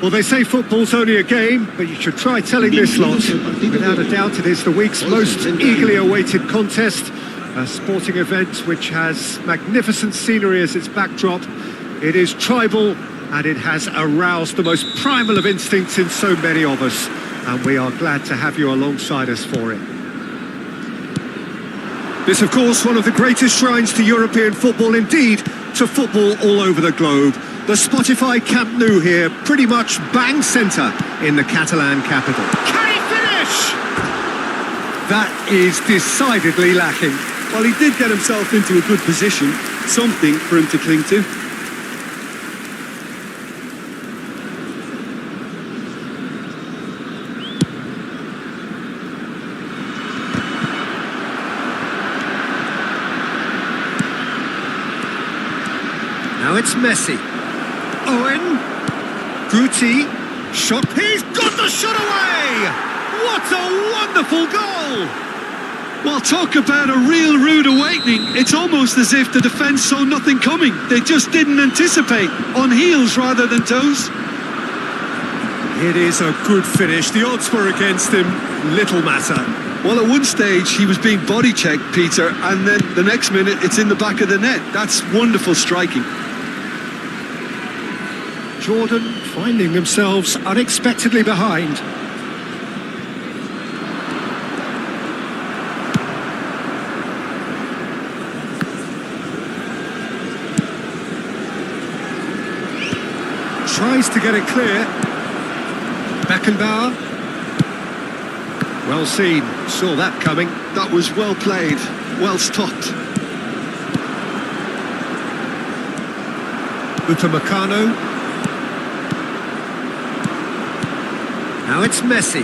Well, they say football's only a game, but you should try telling this lot. Without a doubt, it is the week's most eagerly awaited contest. A sporting event which has magnificent scenery as its backdrop. It is tribal, and it has aroused the most primal of instincts in so many of us. And we are glad to have you alongside us for it. This, of course, one of the greatest shrines to European football, indeed, to football all over the globe. The Spotify Camp Nou here, pretty much bang centre in the Catalan capital. Can he finish? That is decidedly lacking. Well, he did get himself into a good position, something for him to cling to. Now it's Messi. Owen. Guti. Shot. He's got the shot away! What a wonderful goal! Well, talk about a real rude awakening. It's almost as if the defence saw nothing coming. They just didn't anticipate. On heels rather than toes. It is a good finish. The odds were against him. Little matter. Well, at one stage, he was being body-checked, Peter, and then the next minute, it's in the back of the net. That's wonderful striking. Jordan finding themselves unexpectedly behind. Tries to get it clear. Beckenbauer. Well seen. Saw that coming. That was well played. Well stopped. Upamecano. Now it's Messi.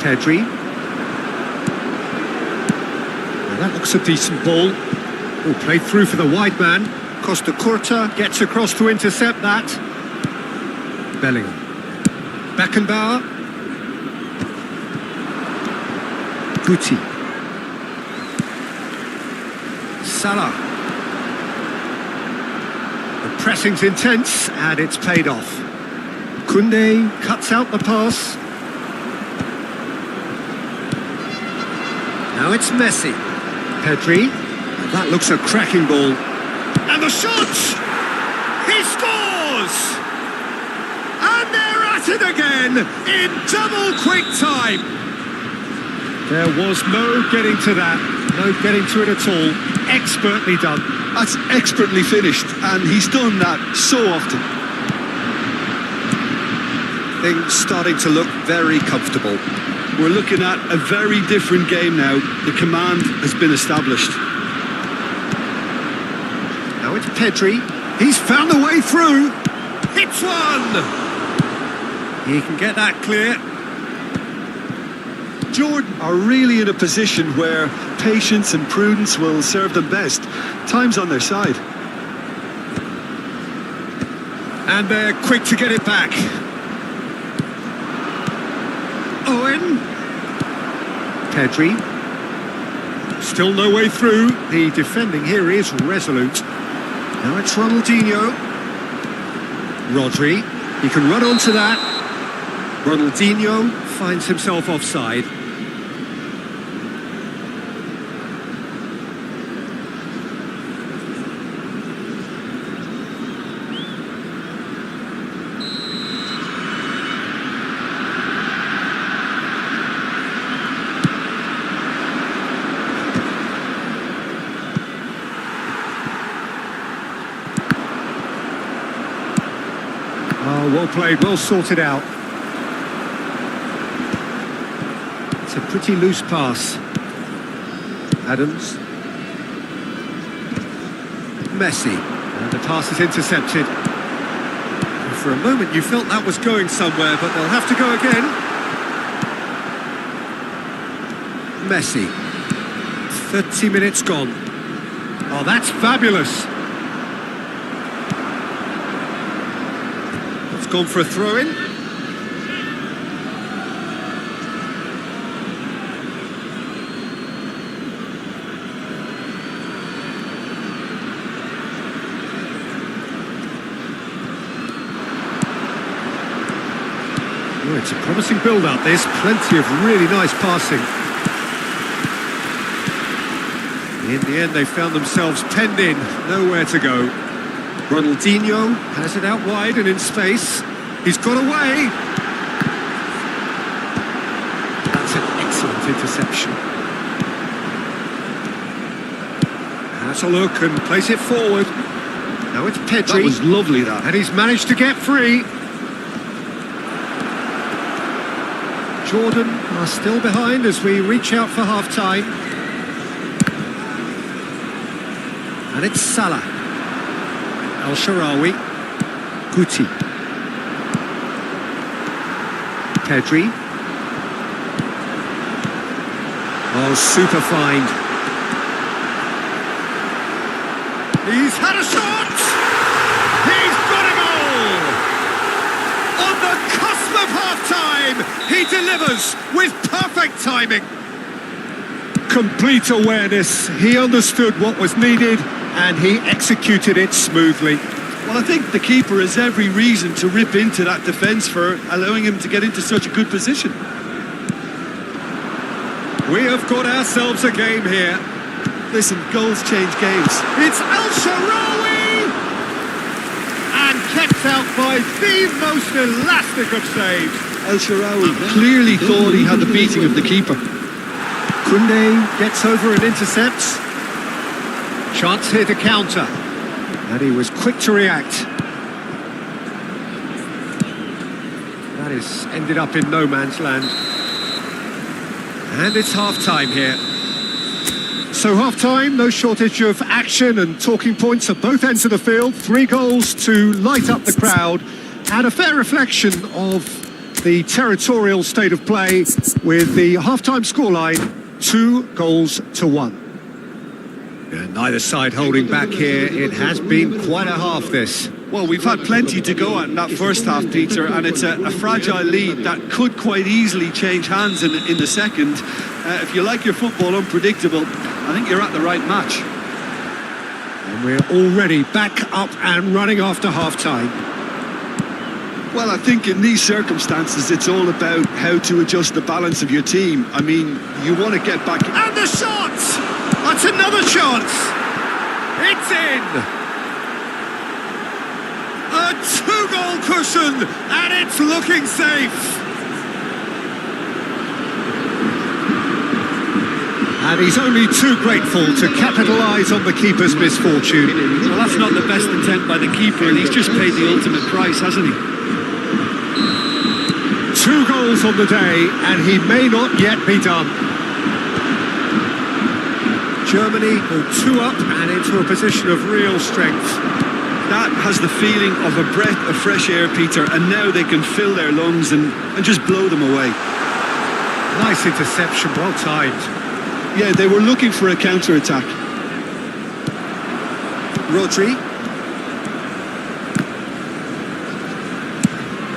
Pedri. That looks a decent ball. Oh, played through for the wide man. Costa Curta gets across to intercept that. Bellingham. Beckenbauer. Guti. Salah. The pressing's intense and it's paid off. Koundé cuts out the pass. Now it's Messi. Pedri. That looks a cracking ball. And the shot! He scores! And they're at it again in double quick time. There was no getting to that. No getting to it at all. Expertly done. That's expertly finished, and he's done that so often. Things starting to look very comfortable. We're looking at a very different game now. The command has been established. Now it's Pedri. He's found the way through. Hits one. He can get that clear. Jordan are really in a position where patience and prudence will serve them best. Time's on their side. And they're quick to get it back. Owen. Pedri. Still no way through. The defending here is resolute. Now it's Ronaldinho. Rodri. He can run onto that. Ronaldinho finds himself offside. Oh, well played, well sorted out. It's a pretty loose pass. Adams. Messi. And the pass is intercepted. And for a moment you felt that was going somewhere, but they'll have to go again. Messi. 30 minutes gone. Oh, that's fabulous. Gone for a throw-in. Oh, it's a promising build-up, this. Plenty of really nice passing. In the end, they found themselves penned in, nowhere to go. Ronaldinho has it out wide and in space. He's got away. That's an excellent interception. Has a look and plays it forward. Now it's Pedri. That was lovely, that. And he's managed to get free. Jordan are still behind as we reach out for half-time. And it's Salah. El-Shaarawy. Guti. Pedri. Oh, super find. He's had a shot! He's got a goal! On the cusp of half-time, he delivers with perfect timing. Complete awareness. He understood what was needed and he executed it smoothly. Well, I think the keeper has every reason to rip into that defence for allowing him to get into such a good position. We have got ourselves a game here. Listen, goals change games. It's El-Shaarawy! And kept out by the most elastic of saves. El-Shaarawy clearly thought he had the beating of the keeper. Koundé gets over and intercepts. Chance here to counter. And he was quick to react. That is ended up in no man's land. And it's half-time here. So half-time, no shortage of action and talking points at both ends of the field. 3 goals to light up the crowd. And a fair reflection of the territorial state of play with the half-time scoreline 2-1. Neither side holding back here. It has been quite a half, this. Well, we've had plenty to go at in that first half, Peter, and it's a fragile lead that could quite easily change hands in the second. If you like your football unpredictable, I think you're at the right match. And we're already back up and running after half-time. Well, I think in these circumstances, it's all about how to adjust the balance of your team. I mean, you want to get back... And the shot! That's another chance! It's in! A two-goal cushion, and it's looking safe! And he's only too grateful to capitalise on the keeper's misfortune. Well, that's not the best intent by the keeper, and he's just paid the ultimate price, hasn't he? 2 goals on the day, and he may not yet be done. Germany go 2 up and into a position of real strength. That has the feeling of a breath of fresh air, Peter, and now they can fill their lungs and just blow them away. Nice interception, well timed. Yeah, they were looking for a counter-attack. Rodri.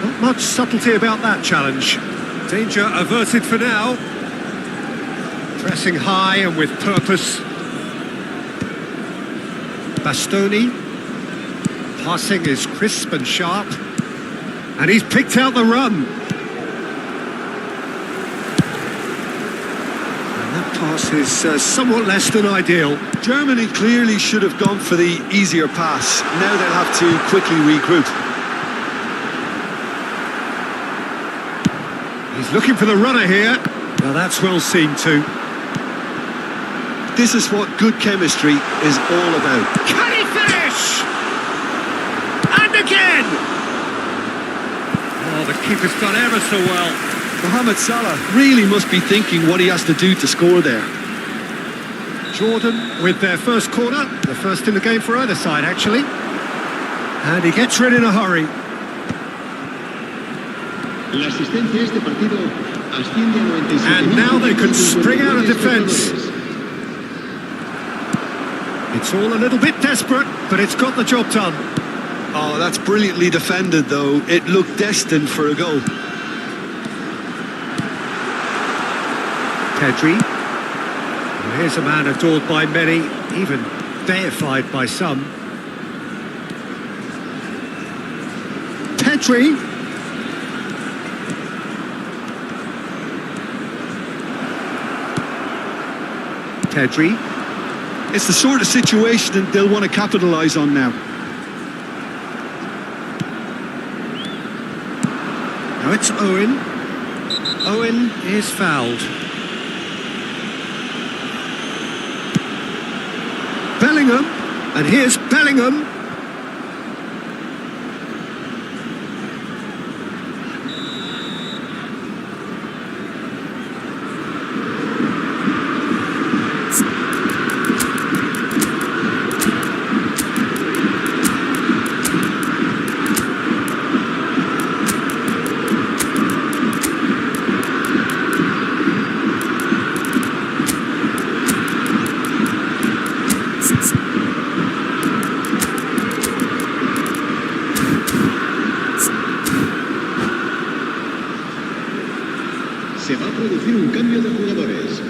Not much subtlety about that challenge. Danger averted for now. Pressing high and with purpose. Bastoni. Passing is crisp and sharp. And he's picked out the run. Pass is somewhat less than ideal. Germany clearly should have gone for the easier pass. Now they'll have to quickly regroup. He's looking for the runner here. Now that's well seen too. This is what good chemistry is all about. Can he finish? And again! Oh, the keeper's done ever so well. Mohamed Salah really must be thinking what he has to do to score there. Jordan with their first corner, the first in the game for either side actually. And he gets rid in a hurry. And now they can spring out of defence. It's all a little bit desperate, but it's got the job done. Oh, that's brilliantly defended though. It looked destined for a goal. Pedri. Well, here's a man adored by many, even deified by some. Pedri. Pedri. It's the sort of situation that they'll want to capitalise on now. Now it's Owen. Owen is fouled. Bellingham, and here's Bellingham. Se va a producir un cambio de jugadores.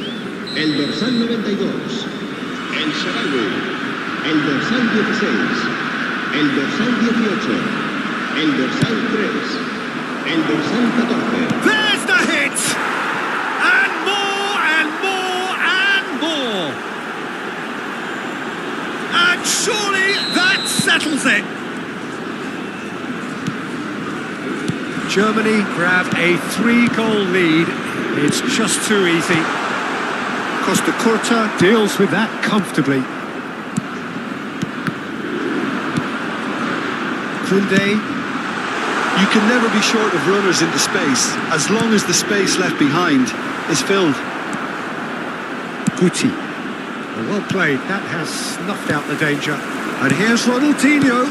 El dorsal 92, el Sharawi, el dorsal 16, el dorsal 18, el dorsal 3, el dorsal 14. There's the hit! And more and more and more! And surely that settles it! Germany grab a 3-goal lead. It's just too easy. Costa Curta deals with that comfortably. Koundé. You can never be short of runners into space, as long as the space left behind is filled. Guti. Well played. That has snuffed out the danger. And here's Ronaldinho.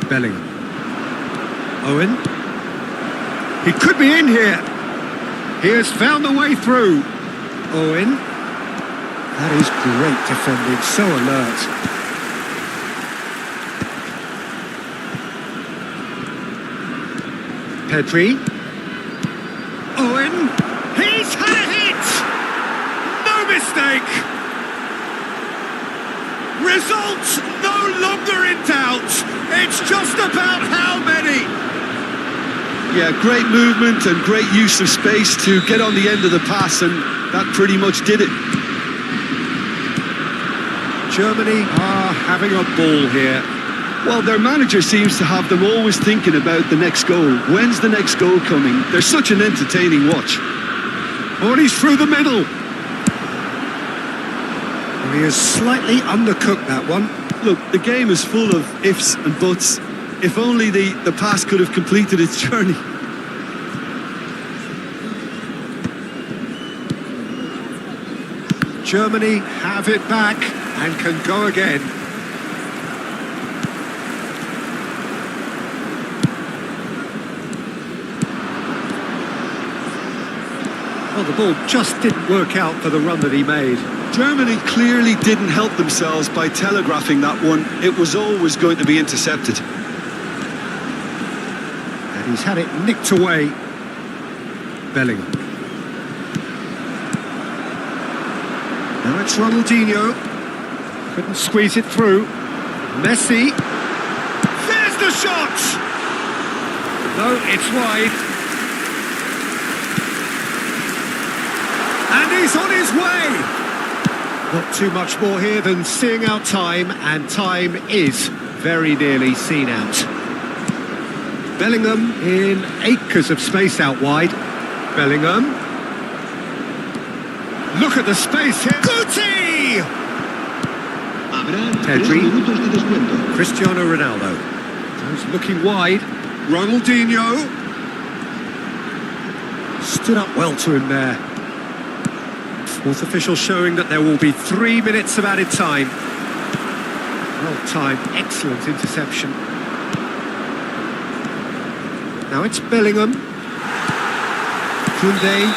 Bellingham. Owen. He could be in here. He has found a way through. Owen. That is great defending, so alert. Pedri. Owen. He's had a hit! No mistake! Results no longer in doubt. It's just about how many. Yeah, great movement and great use of space to get on the end of the pass, and that pretty much did it. Germany are having a ball here. Well, their manager seems to have them always thinking about the next goal. When's the next goal coming? They're such an entertaining watch. Oh, and he's through the middle. Well, he has slightly undercooked that one. Look, the game is full of ifs and buts. If only the pass could have completed its journey. Germany have it back and can go again. Well, the ball just didn't work out for the run that he made. Germany clearly didn't help themselves by telegraphing that one. It was always going to be intercepted. And he's had it nicked away. Bellingham. Now it's Ronaldinho. Couldn't squeeze it through. Messi. There's the shot! No, it's wide. And he's on his way! Not too much more here than seeing out time, and time is very nearly seen out. Bellingham in acres of space out wide. Bellingham. Look at the space here. Guti! Pedri. Cristiano Ronaldo. He's looking wide. Ronaldinho. Stood up well to him there. Fourth official showing that there will be 3 minutes of added time. Well timed, excellent interception. Now it's Bellingham. Koundé.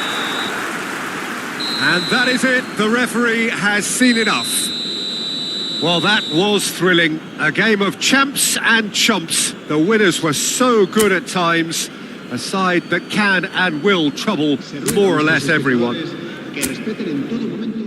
And that is it. The referee has seen enough. Well, that was thrilling. A game of champs and chumps. The winners were so good at times. A side that can and will trouble more or less everyone. Que respeten en todo momento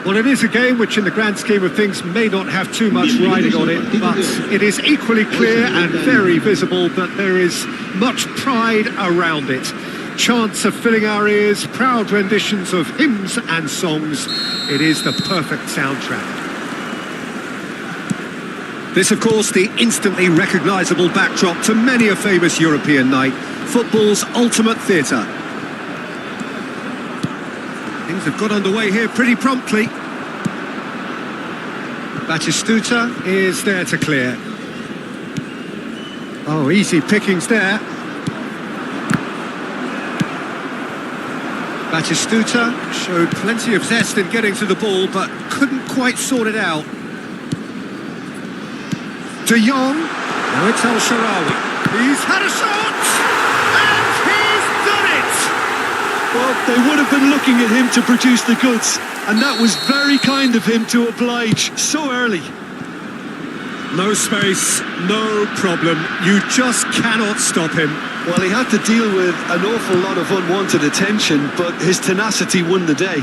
Well, it is a game which in the grand scheme of things may not have too much riding on it, but it is equally clear and very visible that there is much pride around it. Chants are filling our ears, proud renditions of hymns and songs. It is the perfect soundtrack. This, of course, the instantly recognisable backdrop to many a famous European night, football's ultimate theatre. Things have got underway here pretty promptly. Batistuta is there to clear. Oh, easy pickings there. Batistuta showed plenty of zest in getting to the ball, but couldn't quite sort it out. De Jong, now it's El Shaarawy. He's had a shot, and he's done it! Well, they would have been looking at him to produce the goods, and that was very kind of him to oblige so early. No space, no problem. You just cannot stop him. Well, he had to deal with an awful lot of unwanted attention, but his tenacity won the day.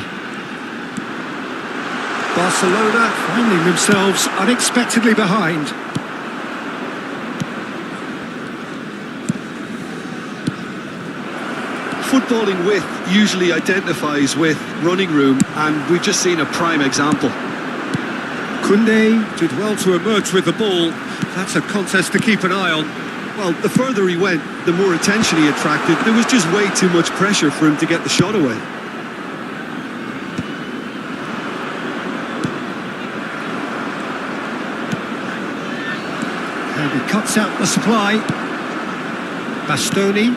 Barcelona finding themselves unexpectedly behind. Footballing width usually identifies with running room, and we've just seen a prime example. Koundé did well to emerge with the ball. That's a contest to keep an eye on. Well, the further he went, the more attention he attracted. There was just way too much pressure for him to get the shot away. And he cuts out the supply. Bastoni.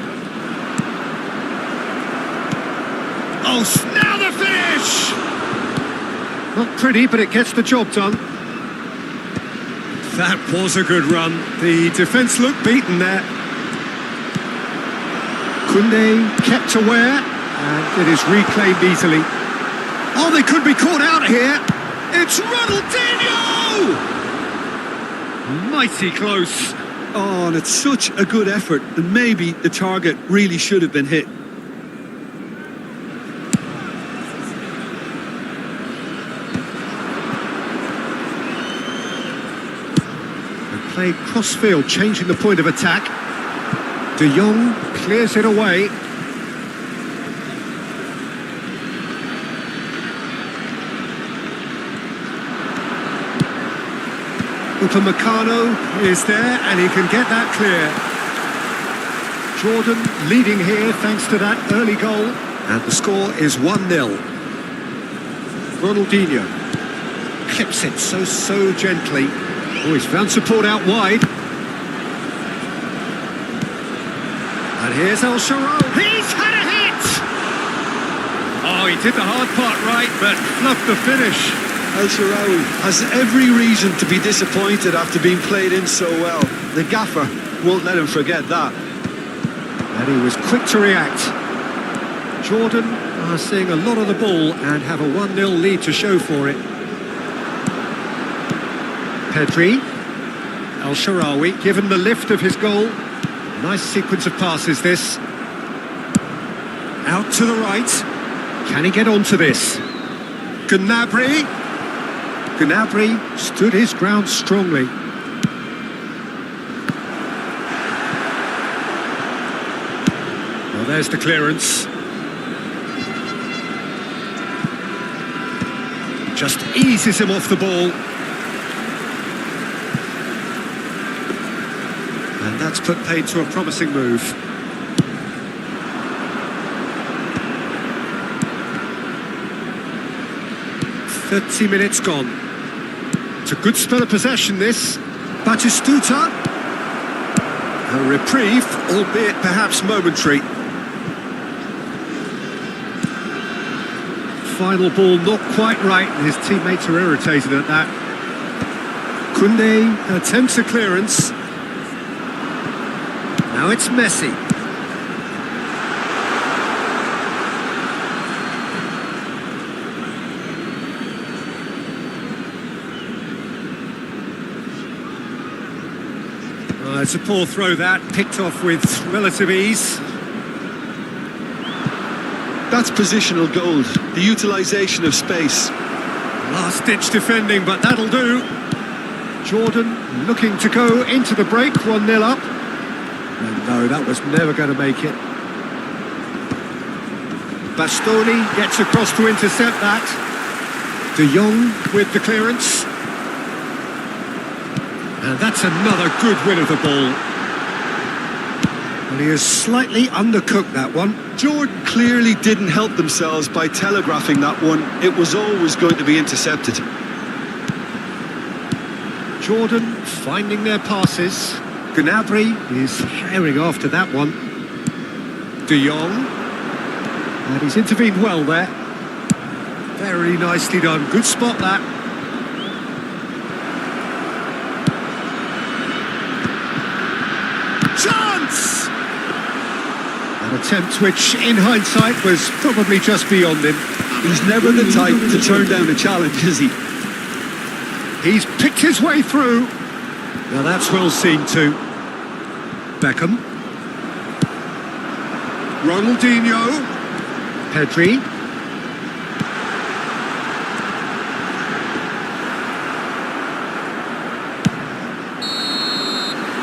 Oh, now the finish! Not pretty, but it gets the job done. That was a good run. The defence looked beaten there. Koundé kept aware, and it is reclaimed easily. Oh, they could be caught out here. It's Ronaldinho! Mighty close. Oh, and it's such a good effort, and maybe the target really should have been hit. Played cross-field, changing the point of attack. De Jong clears it away. Upamecano is there, and he can get that clear. Jordan leading here thanks to that early goal. And the score is 1-0. Ronaldinho clips it so gently. Oh, he's found support out wide. And here's El Shaarawy. He's had a hit! Oh, he did the hard part right, but fluffed the finish. El Shaarawy has every reason to be disappointed after being played in so well. The gaffer won't let him forget that. And he was quick to react. Jordan are seeing a lot of the ball and have a 1-0 lead to show for it. Pedri, El Shaarawy, given the lift of his goal. Nice sequence of passes, this. Out to the right. Can he get onto this? Gnabry. Gnabry stood his ground strongly. Well, there's the clearance. Just eases him off the ball. And that's put paid to a promising move. "30 minutes gone. It's a good spell of possession, this. Batistuta. A reprieve, albeit perhaps momentary. Final ball not quite right, and his teammates are irritated at that. Koundé attempts a clearance. Now it's Messi. It's a poor throw that, picked off with relative ease. That's positional gold, the utilisation of space. Last-ditch defending, but that'll do. Jordan looking to go into the break, 1-0 up. And no, that was never going to make it. Bastoni gets across to intercept that. De Jong with the clearance. And that's another good win of the ball. And he has slightly undercooked that one. Jordan clearly didn't help themselves by telegraphing that one. It was always going to be intercepted. Jordan Finding their passes. Gnabry is herring after that one. De Jong. And he's intervened well there. Very nicely done. Good spot that. Chance! An attempt which, in hindsight, was probably just beyond him. He's never the type to turn down a challenge, is he? He's picked his way through. Now that's well seen too. Beckham. Ronaldinho. Pedri.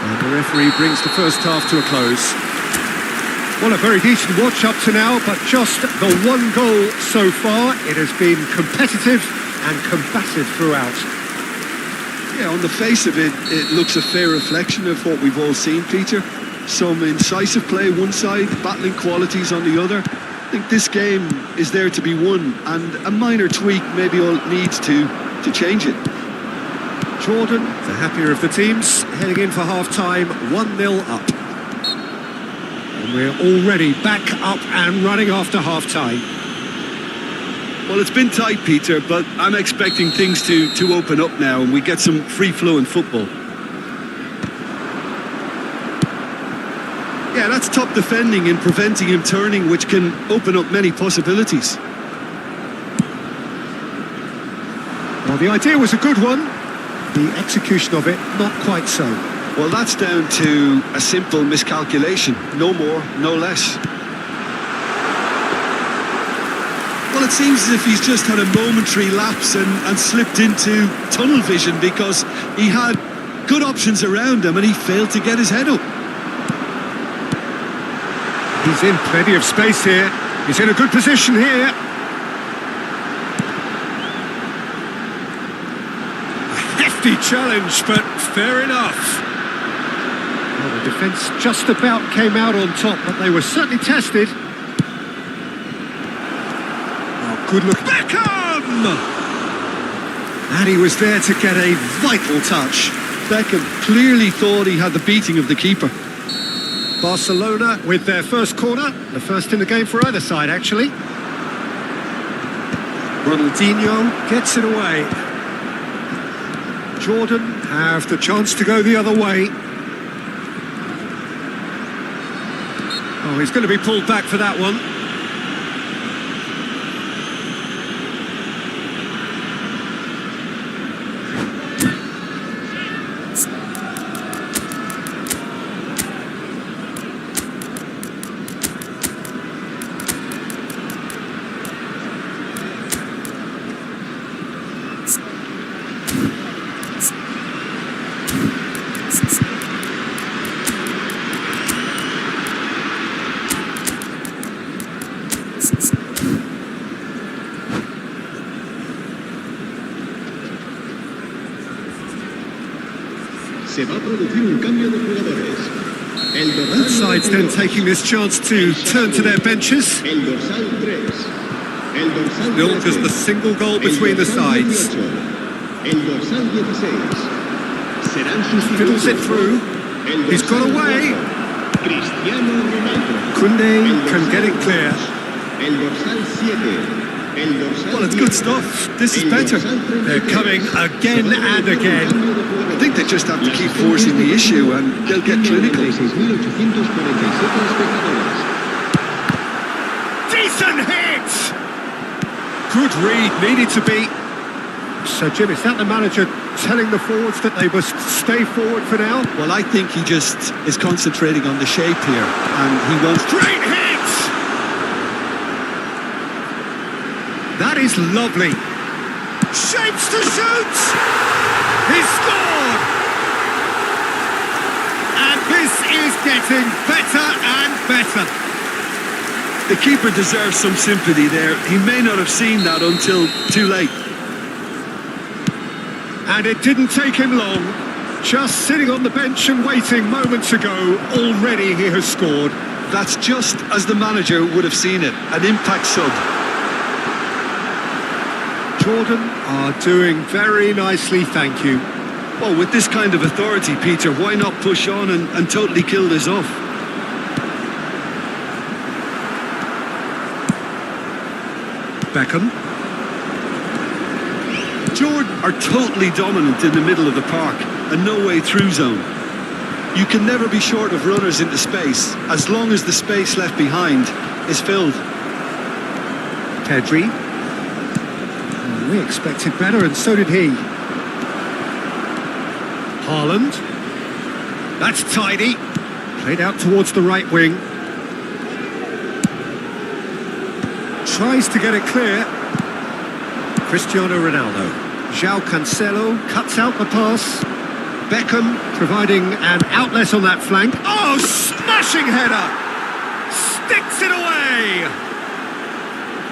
And the referee brings the first half to a close. Well, a very decent watch up to now, but just the one goal so far. It has been competitive and combative throughout. Yeah, on the face of it, it looks a fair reflection of what we've all seen, Peter. Some incisive play one side, battling qualities on the other. I think this game is there to be won, and a minor tweak maybe all it needs to change it. Jordan, the happier of the teams, heading in for half-time, 1-0 up. And we're already back up and running after half-time. Well, it's been tight, Peter, but I'm expecting things to open up now and we get some free-flowing football. Yeah, that's top defending and preventing him turning, which can open up many possibilities. Well, the idea was a good one. The execution of it, not quite so. Well, that's down to a simple miscalculation. No more, no less. Well, it seems as if he's just had a momentary lapse and slipped into tunnel vision because he had good options around him and he failed to get his head up. He's in plenty of space here. He's in a good position here. A hefty challenge, but fair enough. Well, the defence just about came out on top, but they were certainly tested. Good look. Beckham! And he was there to get a vital touch. Beckham clearly thought he had the beating of the keeper. Barcelona with their first corner. The first in the game for either side, actually. Ronaldinho gets it away. Jordan have the chance to go the other way. Oh, he's going to be pulled back for that one. Se va a producir un cambio de jugadores. Both sides then taking this chance to turn to their benches. El dorsal 3. El dorsal Still just the single goal between the sides. El dorsal 16. Serán sustituidos. Fiddles it through. He's got away. Cristiano Ronaldo. Koundé can get it clear. El dorsal 7. Well, it's good stuff. This is better. They're coming again and again. I think they just have to keep forcing the issue and they'll get clinical. Decent hit! Good read, needed to be. So, Jim, is that the manager telling the forwards that they must stay forward for now? Well, I think he just is concentrating on the shape here and he wants... Great hit! That is lovely. Shape wants to shoot! He scored! And this is getting better and better. The keeper deserves some sympathy there. He may not have seen that until too late. And it didn't take him long. Just sitting on the bench and waiting moments ago, already he has scored. That's just as the manager would have seen it, an impact sub. Jordan are doing very nicely, thank you. Well, with this kind of authority, Peter, why not push on and totally kill this off? Beckham. Jordan are totally dominant in the middle of the park, a no-way through zone. You can never be short of runners into space, as long as the space left behind is filled. Pedri. We expected better, and so did he. Haaland. That's tidy. Played out towards the right wing. Tries to get it clear. Cristiano Ronaldo. João Cancelo cuts out the pass. Beckham providing an outlet on that flank. Oh, smashing header! Sticks it away!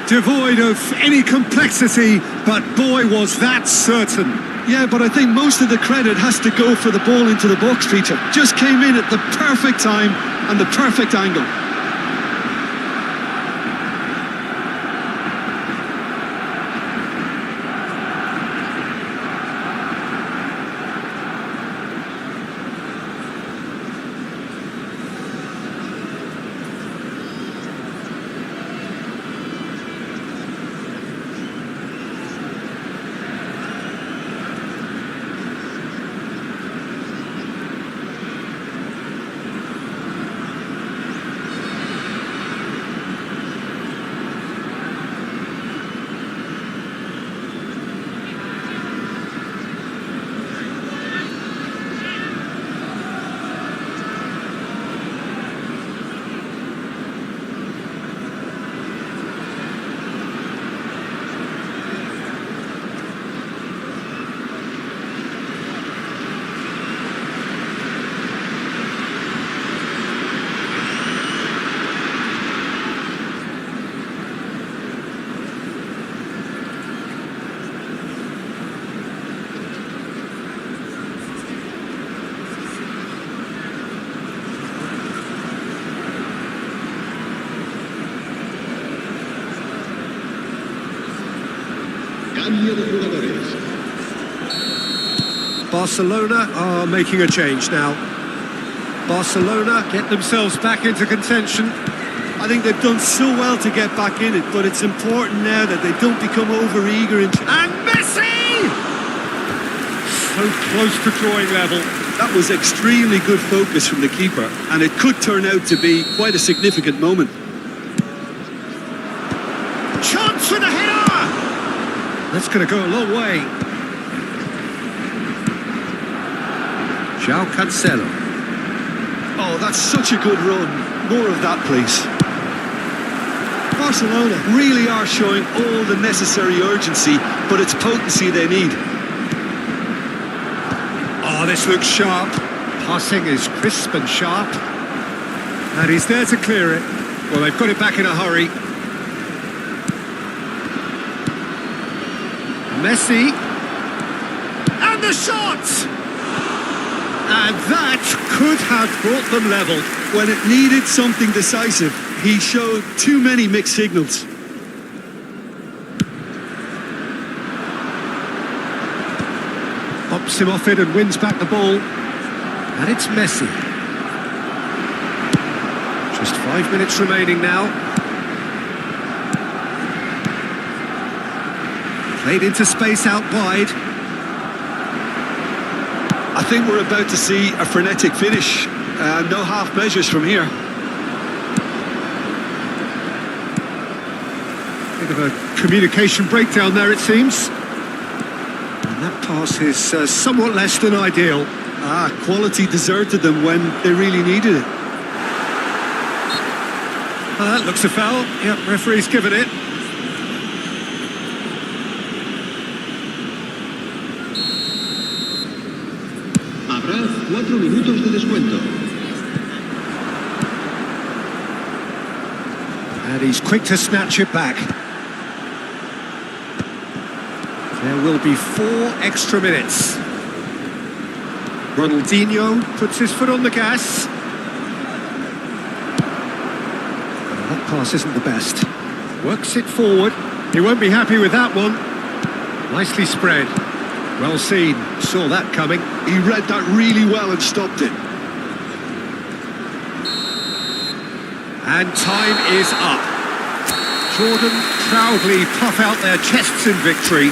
Devoid of any complexity, but boy, was that certain. Yeah, but I think most of the credit has to go for the ball into the box, Peter. Just came in at the perfect time and the perfect angle. Cambio de jugadores. Barcelona are making a change now. Barcelona get themselves back into contention. I think they've done so well to get back in it, but it's important now that they don't become over-eager. And Messi! So close to drawing level. That was extremely good focus from the keeper, and it could turn out to be quite a significant moment. Chance for the header! That's going to go a long way. João Cancelo. Oh, that's such a good run. More of that, please. Barcelona really are showing all the necessary urgency, but it's potency they need. Oh, this looks sharp. Passing is crisp and sharp. And he's there to clear it. Well, they've got it back in a hurry. Messi. And the shot! And that could have brought them level. When it needed something decisive, he showed too many mixed signals. Pops him off it and wins back the ball. And it's Messi. Just 5 minutes remaining now. Played into space out wide. I think we're about to see a frenetic finish. No half measures from here. Bit of a communication breakdown there, it seems. And that pass is somewhat less than ideal. Quality deserted them when they really needed it. That looks a foul. Yep, referee's given it. Habrá 4 minutos de descuento. And he's quick to snatch it back. There will be 4 extra minutes. Ronaldinho puts his foot on the gas. That pass isn't the best. Works it forward. He won't be happy with that one. Nicely spread. Well seen. Saw that coming. He read that really well and stopped it. And time is up. Jordan proudly puff out their chests in victory.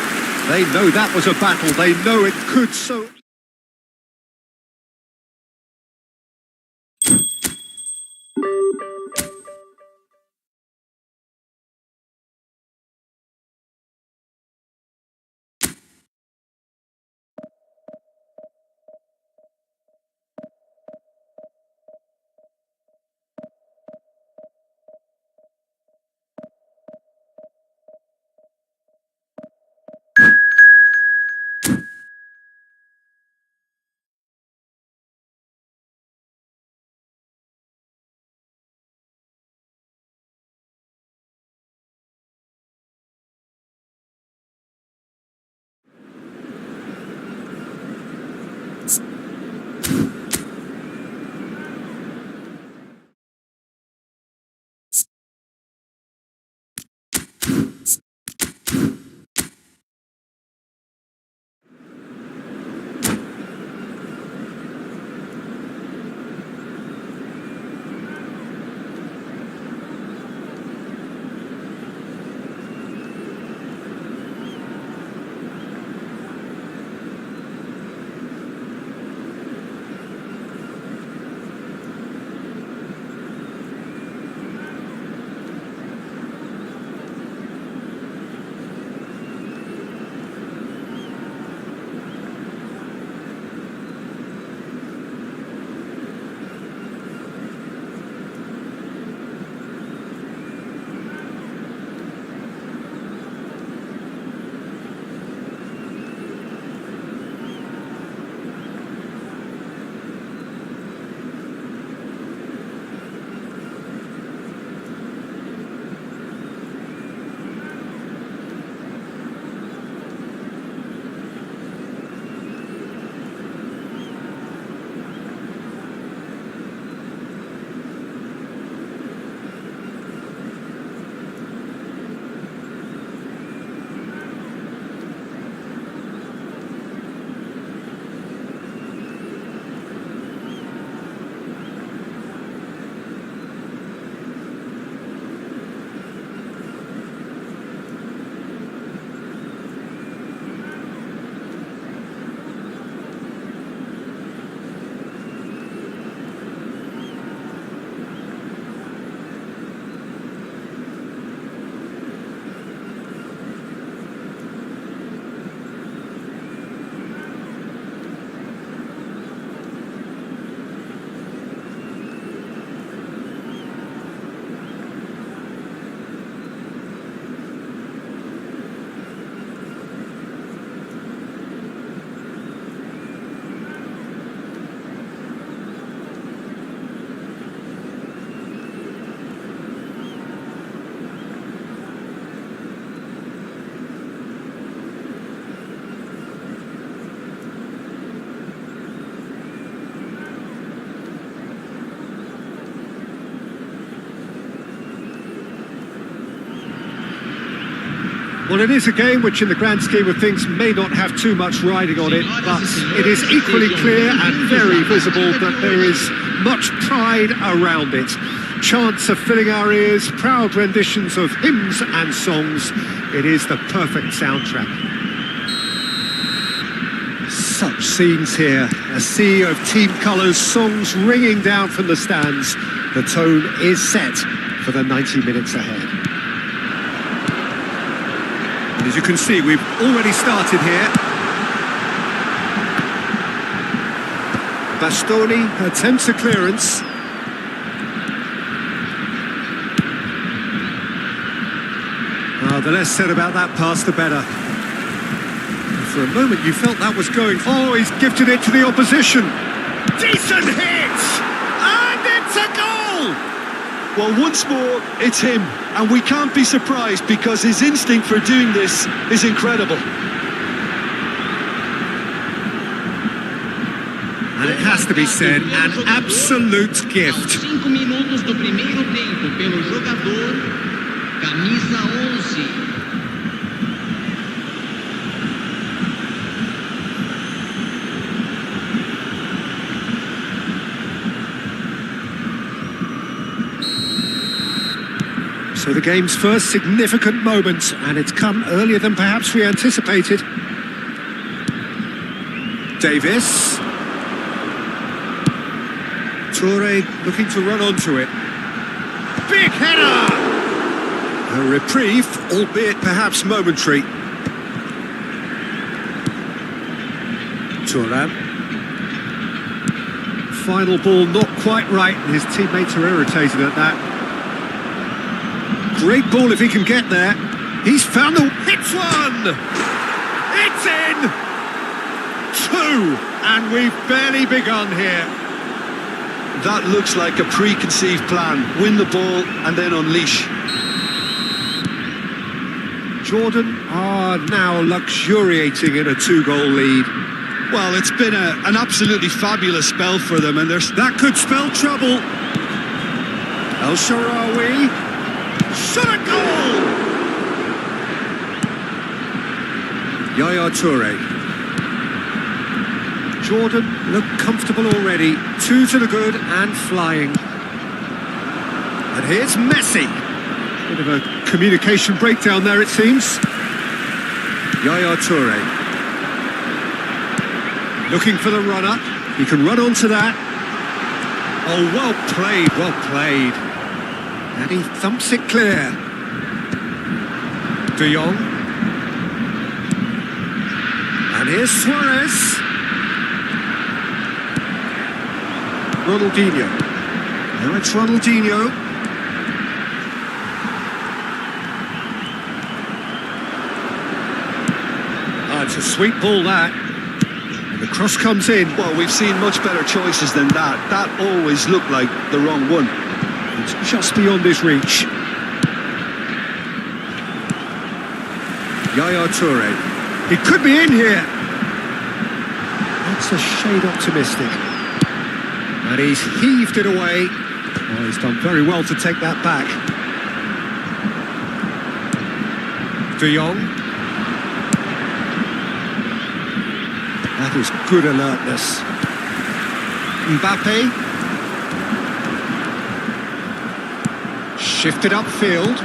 They know that was a battle. They know it could so... Well, it is a game which in the grand scheme of things may not have too much riding on it, but it is equally clear and very visible that there is much pride around it. Chants are filling our ears, proud renditions of hymns and songs. It is the perfect soundtrack. Such scenes here, a sea of team colours, songs ringing down from the stands. The tone is set for the 90 minutes ahead. And as you can see, we've already started here. Bastoni attempts a clearance. The less said about that pass, the better. For a moment you felt that was going... Oh, he's gifted it to the opposition. Decent hit! And it's a goal! Well, once more, it's him. And we can't be surprised because his instinct for doing this is incredible. And it has to be said, an absolute gift. 5 minutos do primeiro tempo pelo jogador camisa 11. So the game's first significant moment, and it's come earlier than perhaps we anticipated. Davis. Toure looking to run onto it. Big header! A reprieve, albeit perhaps momentary. Toure. Final ball not quite right, and his teammates are irritated at that. Great ball if he can get there. He's found the... Hits one! It's in! 2! And we've barely begun here. That looks like a preconceived plan. Win the ball and then unleash. Jordan are now luxuriating in a 2-goal lead. Well, it's been an absolutely fabulous spell for them, and That could spell trouble. El Shaarawy. Shot a goal! Yaya Toure. Jordan look comfortable already. 2 to the good and flying. And here's Messi. Bit of a communication breakdown there, it seems. Yaya Toure. Looking for the run-up. He can run onto that. Oh, well played, well played. And he thumps it clear. De Jong. And here's Suarez. Ronaldinho. Now it's Ronaldinho. Oh, it's a sweet ball, that. And the cross comes in. well, we've seen much better choices than that. That always looked like the wrong one. It's just beyond his reach. Yaya Toure. He could be in here. That's a shade optimistic. And he's heaved it away. Oh, he's done very well to take that back. De Jong. That is good alertness. Mbappe. Shifted upfield.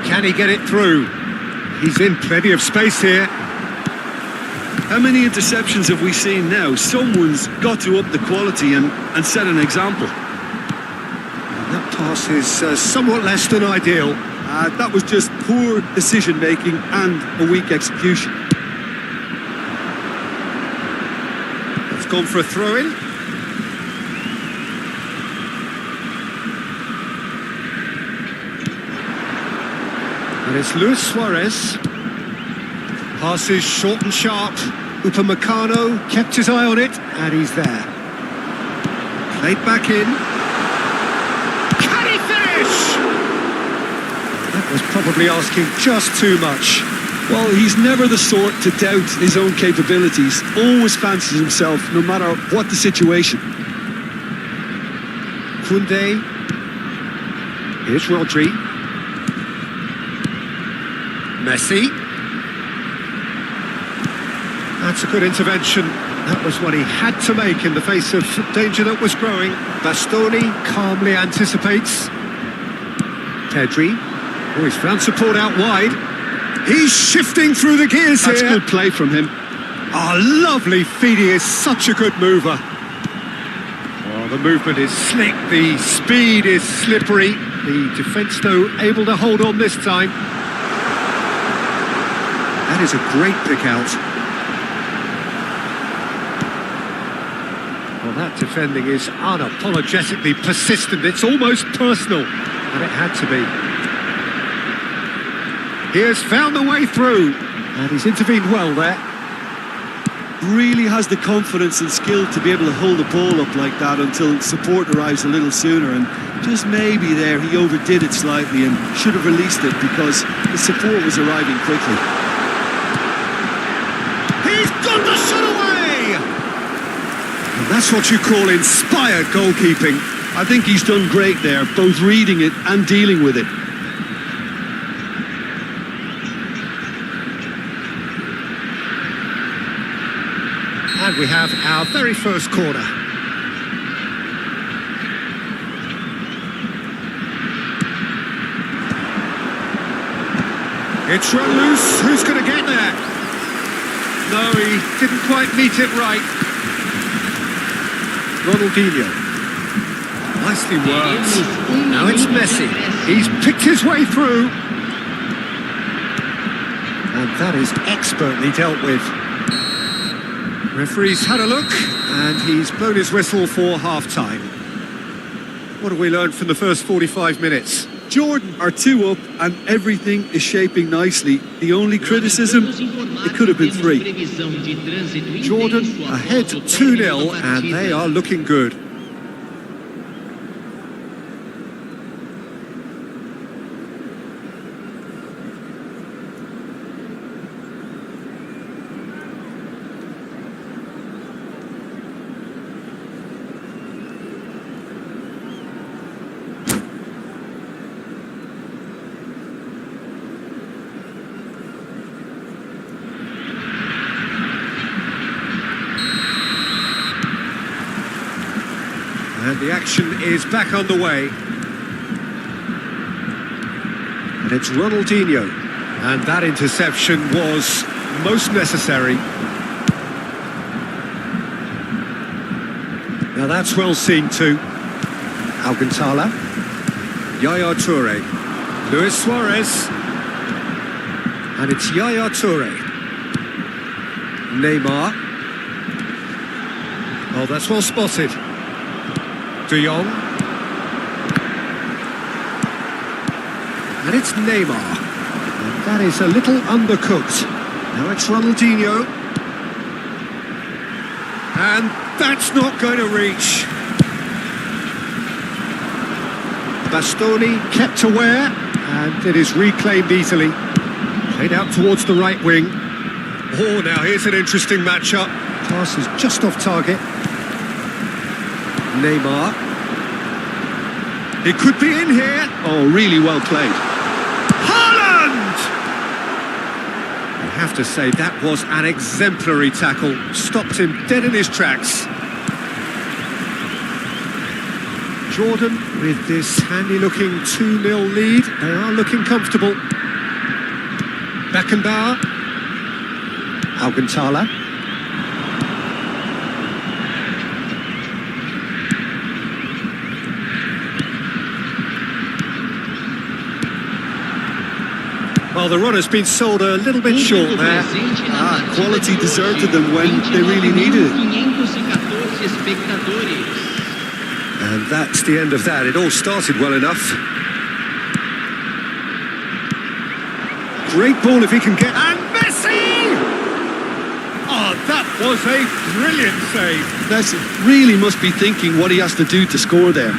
Can he get it through? He's in plenty of space here. How many interceptions have we seen now? Someone's got to up the quality and set an example. And that pass is somewhat less than ideal. That was just poor decision-making and a weak execution. It's gone for a throw-in. And it's Luis Suarez. Passes short and sharp. Upamecano kept his eye on it, and he's there. Played back in. Can he finish? That was probably asking just too much. Well, he's never the sort to doubt his own capabilities. Always fancies himself, no matter what the situation. Koundé. Here's Rodri. Messi. That's a good intervention. That was what he had to make in the face of danger that was growing. Bastoni calmly anticipates. Pedri. Oh, he's found support out wide. He's shifting through the gears here. That's good play from him. Oh, lovely feed. He is such a good mover. Oh, the movement is slick. The speed is slippery. The defence, though, able to hold on this time. That is a great pick out. Well, that defending is unapologetically persistent. It's almost personal, and it had to be. He has found the way through. And he's intervened well there. Really has the confidence and skill to be able to hold the ball up like that until support arrives a little sooner, and just maybe there he overdid it slightly and should have released it because the support was arriving quickly. He's got the shot away! And that's what you call inspired goalkeeping. I think he's done great there, both reading it and dealing with it. And we have our very first corner. It's run loose. Who's going to get there? No, he didn't quite meet it right. Ronaldinho. Nicely worked. Now it's Messi. He's picked his way through. And that is expertly dealt with. Referee's had a look, and he's blown his whistle for half-time. What have we learned from the first 45 minutes? Jordan are 2 up, and everything is shaping nicely. The only criticism, it could have been 3. Jordan ahead 2-0, and they are looking good. And the action is back on the way. And it's Ronaldinho. And that interception was most necessary. Now that's well seen too. Alcantara. Yaya Toure. Luis Suarez. And it's Yaya Toure. Neymar. Oh, that's well spotted. De Jong. And it's Neymar. And that is a little undercooked. Now it's Ronaldinho. And that's not going to reach. Bastoni kept aware, and it is reclaimed easily. Played out towards the right wing. Oh, now here's an interesting matchup. Pass is just off target. Neymar. He could be in here. Oh, really well played. Haaland! I have to say, that was an exemplary tackle. Stopped him dead in his tracks. Jordan with this handy-looking 2-0 lead. They are looking comfortable. Beckenbauer. Alcantara. Well, the run has been sold a little bit short there. Quality deserted them when they really needed it. And that's the end of that. It all started well enough. Great ball if he can get... And Messi! Oh, that was a brilliant save. Messi really must be thinking what he has to do to score there.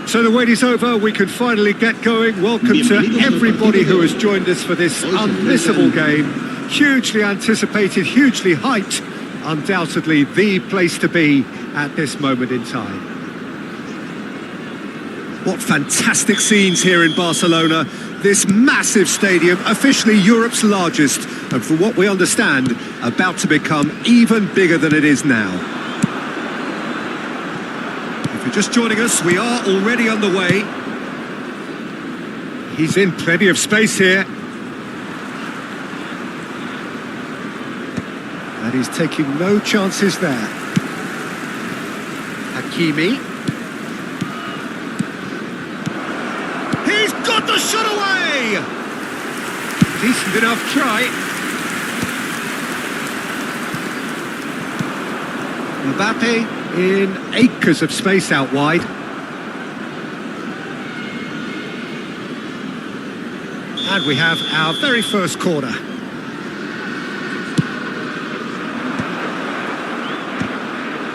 So the wait is over, we can finally get going. Welcome to everybody who has joined us for this unmissable game. Hugely anticipated, hugely hyped. Undoubtedly the place to be at this moment in time. What fantastic scenes here in Barcelona. This massive stadium, officially Europe's largest, and from what we understand, about to become even bigger than it is now. If you're just joining us, we are already underway. He's in plenty of space here. And he's taking no chances there. Hakimi. He's got the shot away! Decent enough try. Mbappe in acres of space out wide. And we have our very first corner.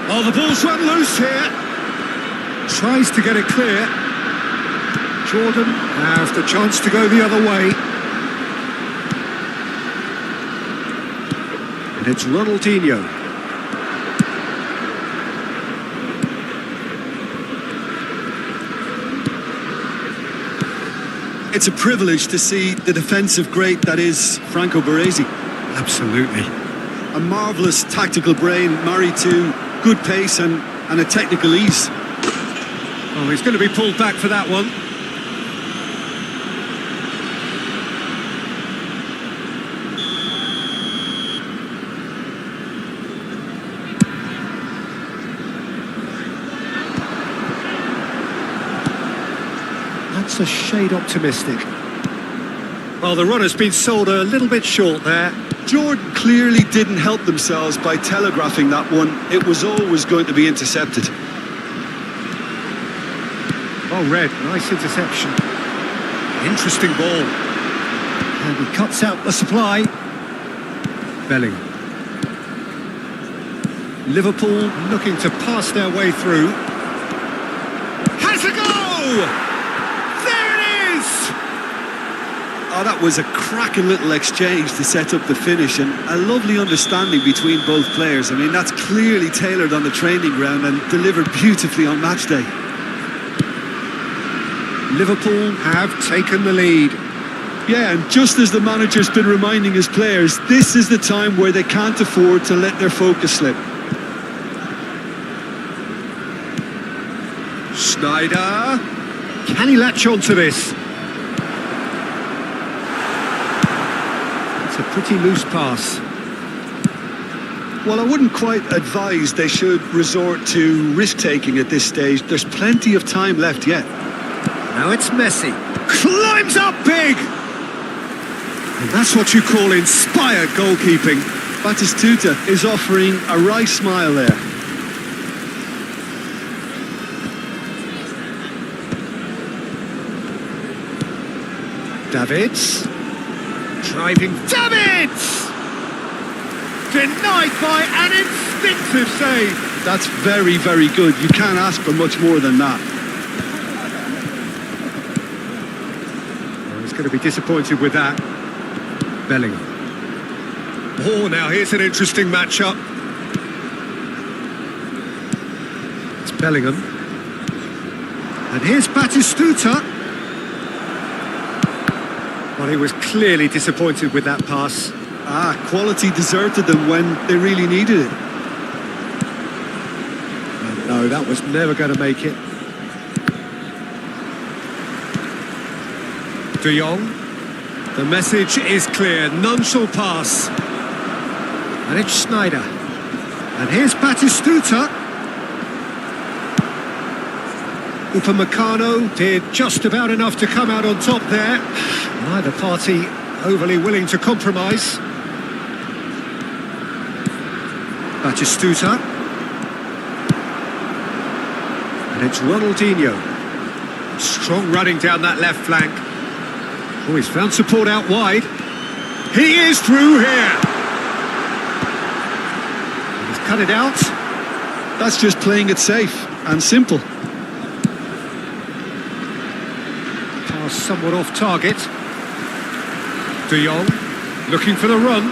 Oh, the ball's run loose here. Tries to get it clear. Jordan have the chance to go the other way. And it's Ronaldinho. It's a privilege to see the defensive great that is Franco Baresi. Absolutely. A marvellous tactical brain married to good pace and a technical ease. Oh, he's going to be pulled back for that one. That's a shade optimistic. Well, the run has been sold a little bit short there. Jordan clearly didn't help themselves by telegraphing that one. It was always going to be intercepted. Oh, Red, nice interception. Interesting ball. And he cuts out the supply. Bellingham. Liverpool looking to pass their way through. Has a go! Oh, that was a cracking little exchange to set up the finish and a lovely understanding between both players. I mean, that's clearly tailored on the training ground and delivered beautifully on match day. Liverpool have taken the lead. Yeah, and just as the manager's been reminding his players, this is the time where they can't afford to let their focus slip. Schneider. Can he latch on to this? It's a pretty loose pass. Well, I wouldn't quite advise they should resort to risk-taking at this stage. There's plenty of time left yet. Now it's Messi. Climbs up big! And that's what you call inspired goalkeeping. Batistuta is offering a wry smile there. Davids. Driving Davids! Denied by an instinctive save. That's very, very good. You can't ask for much more than that. Well, he's going to be disappointed with that. Bellingham. Oh, now here's an interesting matchup. It's Bellingham. And here's Batistuta. Well, he was clearly disappointed with that pass. Quality deserted them when they really needed it. No, that was never going to make it. De Jong. The message is clear. None shall pass. And it's Schneider. And here's Batistuta. Upamecano did just about enough to come out on top there. Neither party overly willing to compromise. Batistuta. And it's Ronaldinho. Strong running down that left flank. Oh, he's found support out wide. He is through here. And he's cut it out. That's just playing it safe and simple. Pass somewhat off target. De Jong looking for the run.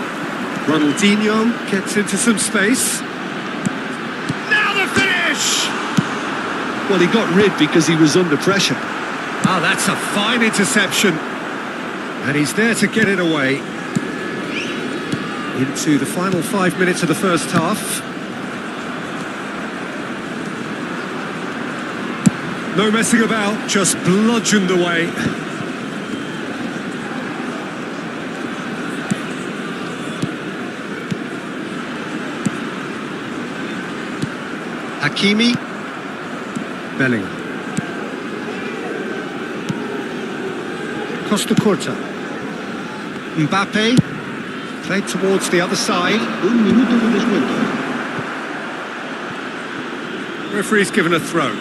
Ronaldinho gets into some space. Now the finish! Well, he got rid because he was under pressure. Ah, that's a fine interception. And he's there to get it away. Into the final 5 minutes of the first half. No messing about, just bludgeoned away. Hakimi. Bellingham. Costa Curta. Mbappe. Played towards the other side. Un minuto de descuento. Referee's given a throw.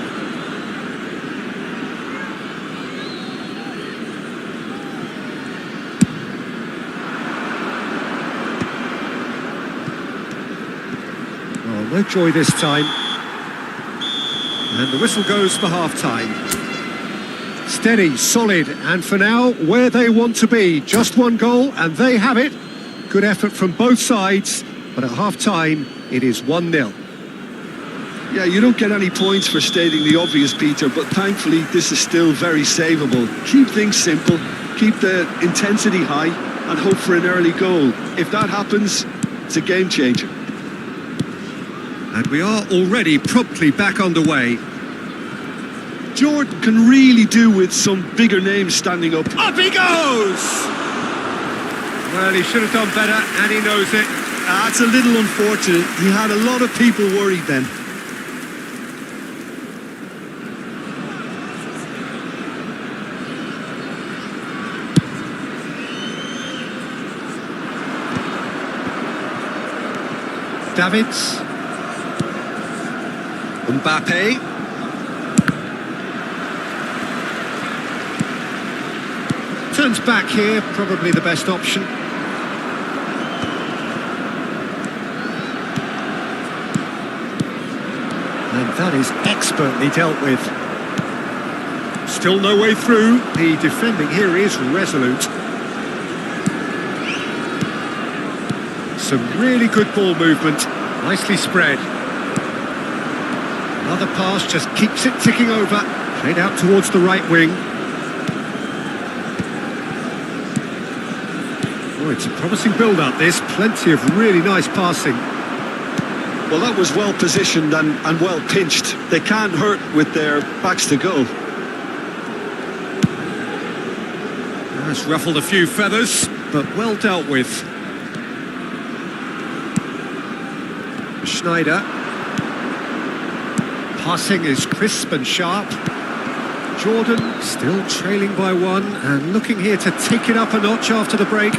Well, no joy this time. And the whistle goes for half-time. Steady, solid, and for now, where they want to be. Just one goal, and they have it. Good effort from both sides, but at half-time, it is 1-0. Yeah, you don't get any points for stating the obvious, Peter, but thankfully this is still very savable. Keep things simple, keep the intensity high, and hope for an early goal. If that happens, it's a game changer. And we are already promptly back underway. Jordan can really do with some bigger names standing up. Up he goes! Well, he should have done better, and he knows it. That's a little unfortunate. He had a lot of people worried then. Davids. Mbappe. Turns back here, probably the best option. And that is expertly dealt with. Still no way through. The defending here is resolute. Some really good ball movement. Nicely spread. Another pass just keeps it ticking over. Played out towards the right wing. Oh, it's a promising build-up, this. Plenty of really nice passing. Well, that was well positioned and well pinched. They can't hurt with their backs to goal. That's ruffled a few feathers, but well dealt with. Schneider. Passing is crisp and sharp. Jordan still trailing by one and looking here to take it up a notch after the break.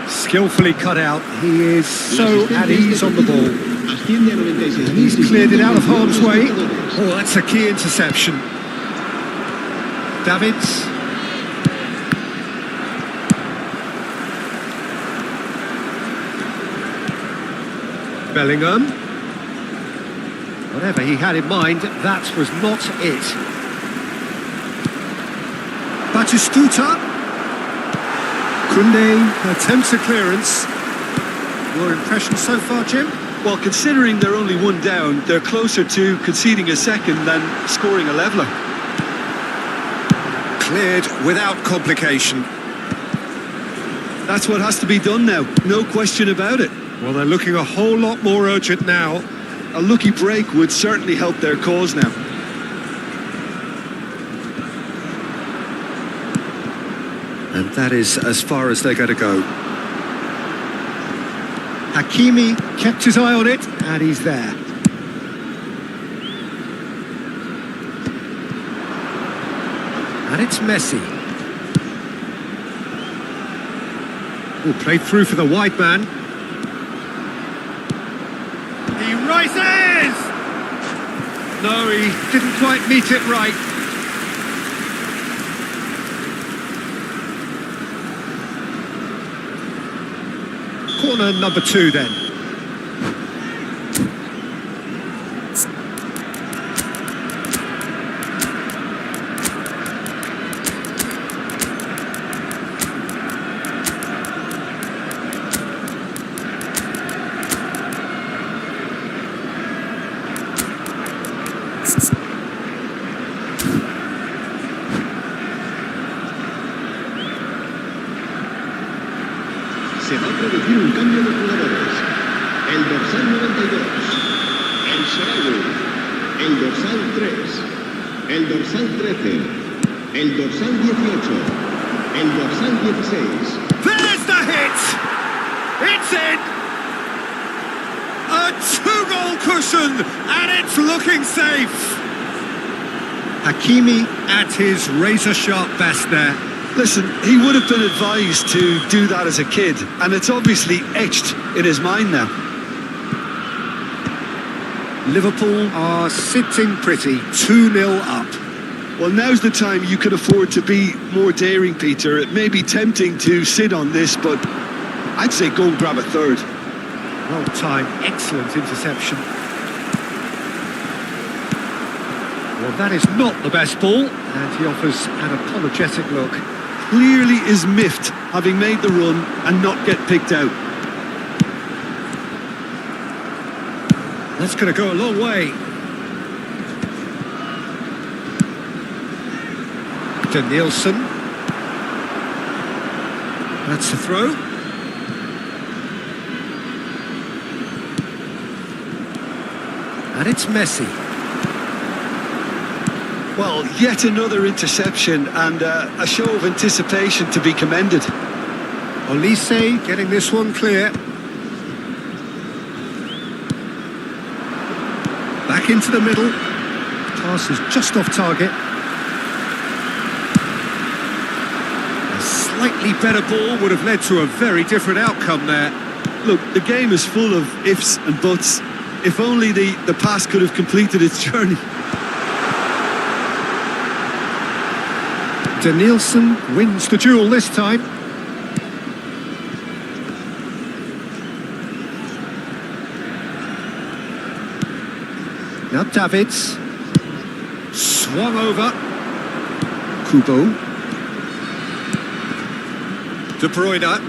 Skillfully cut out. He is so at ease on the ball. And he's cleared it out of harm's way. Oh, that's a key interception. Davids. Bellingham. Whatever he had in mind, that was not it. Batistuta. Koundé attempts a clearance. Your impression so far, Jim? Well, considering they're only one down, they're closer to conceding a second than scoring a leveller. Cleared without complication. That's what has to be done now, no question about it. Well, they're looking a whole lot more urgent now. A lucky break would certainly help their cause now. And that is as far as they're going to go. Hakimi kept his eye on it, and he's there. And it's Messi. Oh, played through for the wide man. He rises! No, he didn't quite meet it right. Corner number 2 then. Se va a producir un cambio de jugadores. El dorsal 92, el Sharawi. El dorsal 3, el dorsal 13, el dorsal 18, el dorsal 16. There's the hit! It's in! A two-goal cushion, and it's looking safe. Hakimi at his razor-sharp best there. Listen, he would have been advised to do that as a kid, and it's obviously etched in his mind now. Liverpool are sitting pretty, 2-0 up. Well, now's the time you can afford to be more daring, Peter. It may be tempting to sit on this, but I'd say go and grab a third. Well timed, excellent interception. Well, that is not the best ball, and he offers an apologetic look. Clearly is miffed, having made the run and not get picked out. That's going to go a long way. Danielson. That's the throw. And it's Messi. Well, yet another interception and a show of anticipation to be commended. Olise getting this one clear. Back into the middle. Pass is just off target. A slightly better ball would have led to a very different outcome there. Look, the game is full of ifs and buts. If only the pass could have completed its journey. Danielson wins the duel this time. Now Davids. Swung over. Kubo. De Bruyne.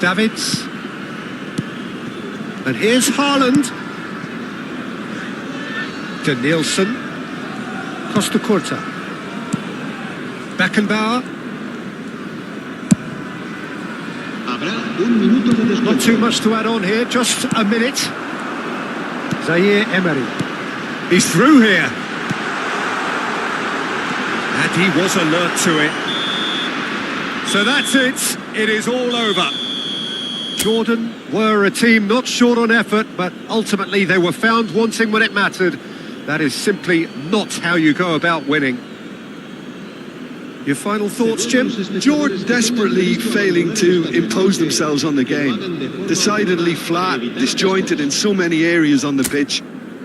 Davids. And here's Haaland. Danielson. Costa Curta. Beckenbauer. Habrá un minuto de descuento. Not too much to add on here, just a minute. Zaire Emery. He's through here. And he was alert to it. So that's it. It is all over. Jordan were a team not short on effort, but ultimately they were found wanting when it mattered. That is simply not how you go about winning. Your final thoughts, Jim? Jordan desperately failing to impose themselves on the game. Decidedly flat, disjointed in so many areas on the pitch.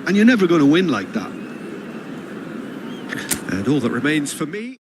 And you're never going to win like that. And all that remains for me...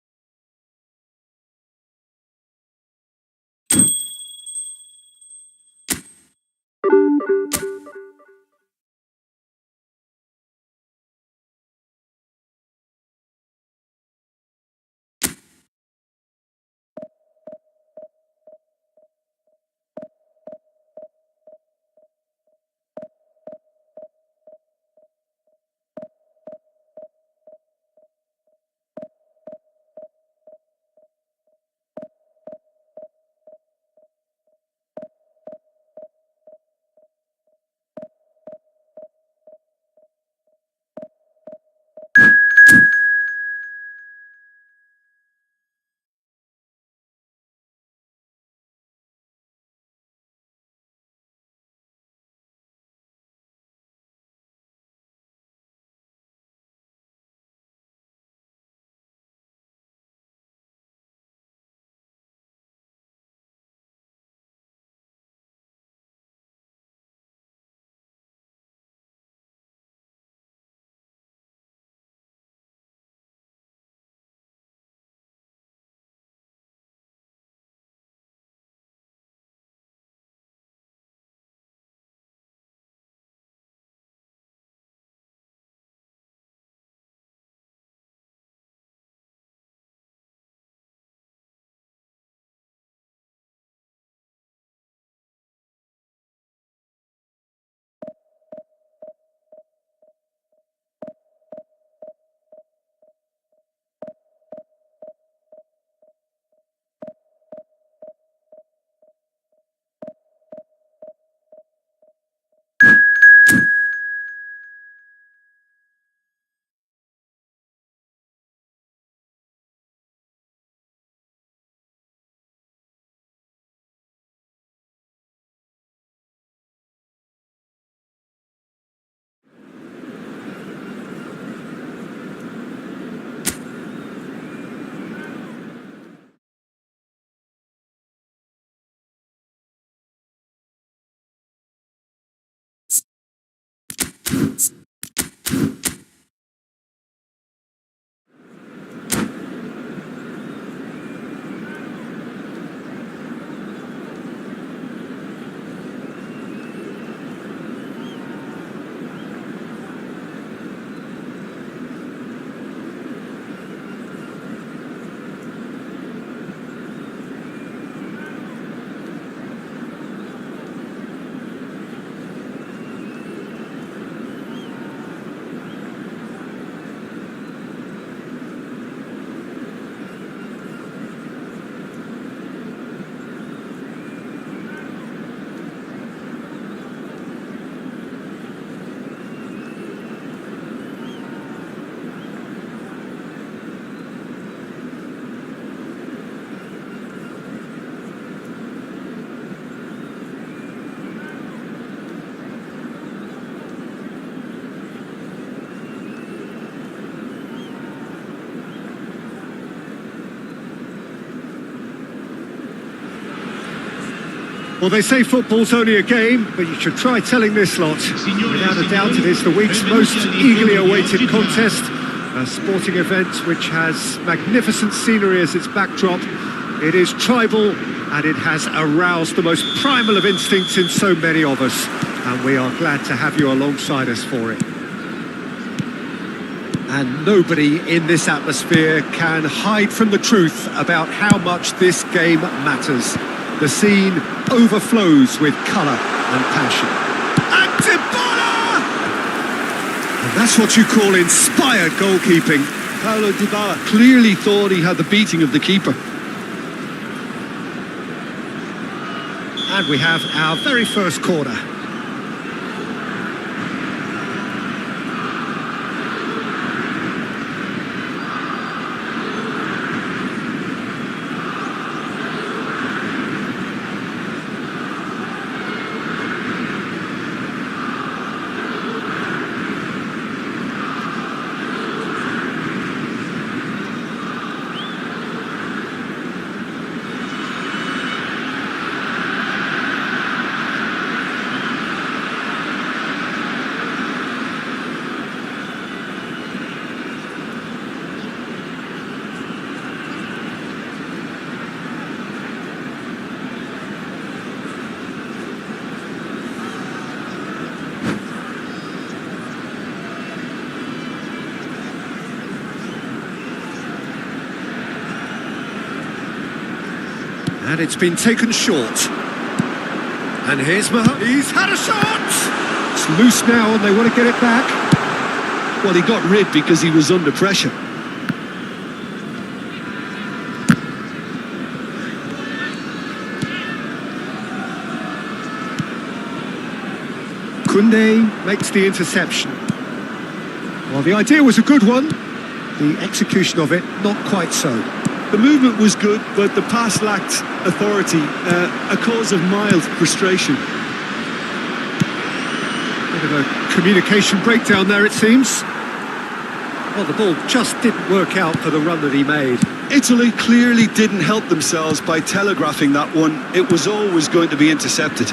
Well, they say football's only a game, but you should try telling this lot. Without a doubt, it is the week's most eagerly awaited contest. A sporting event which has magnificent scenery as its backdrop. It is tribal, and it has aroused the most primal of instincts in so many of us. And we are glad to have you alongside us for it. And nobody in this atmosphere can hide from the truth about how much this game matters. The scene overflows with colour and passion. And that's what you call inspired goalkeeping. Paulo Dybala clearly thought he had the beating of the keeper. And we have our very first corner. And it's been taken short. And here's Mohammed. He's had a shot! It's loose now and they want to get it back. Well, he got rid because he was under pressure. Koundé makes the interception. Well, the idea was a good one. The execution of it, not quite so. The movement was good, but the pass lacked authority, a cause of mild frustration. Bit of a communication breakdown there, it seems. Well, the ball just didn't work out for the run that he made. Italy clearly didn't help themselves by telegraphing that one. It was always going to be intercepted.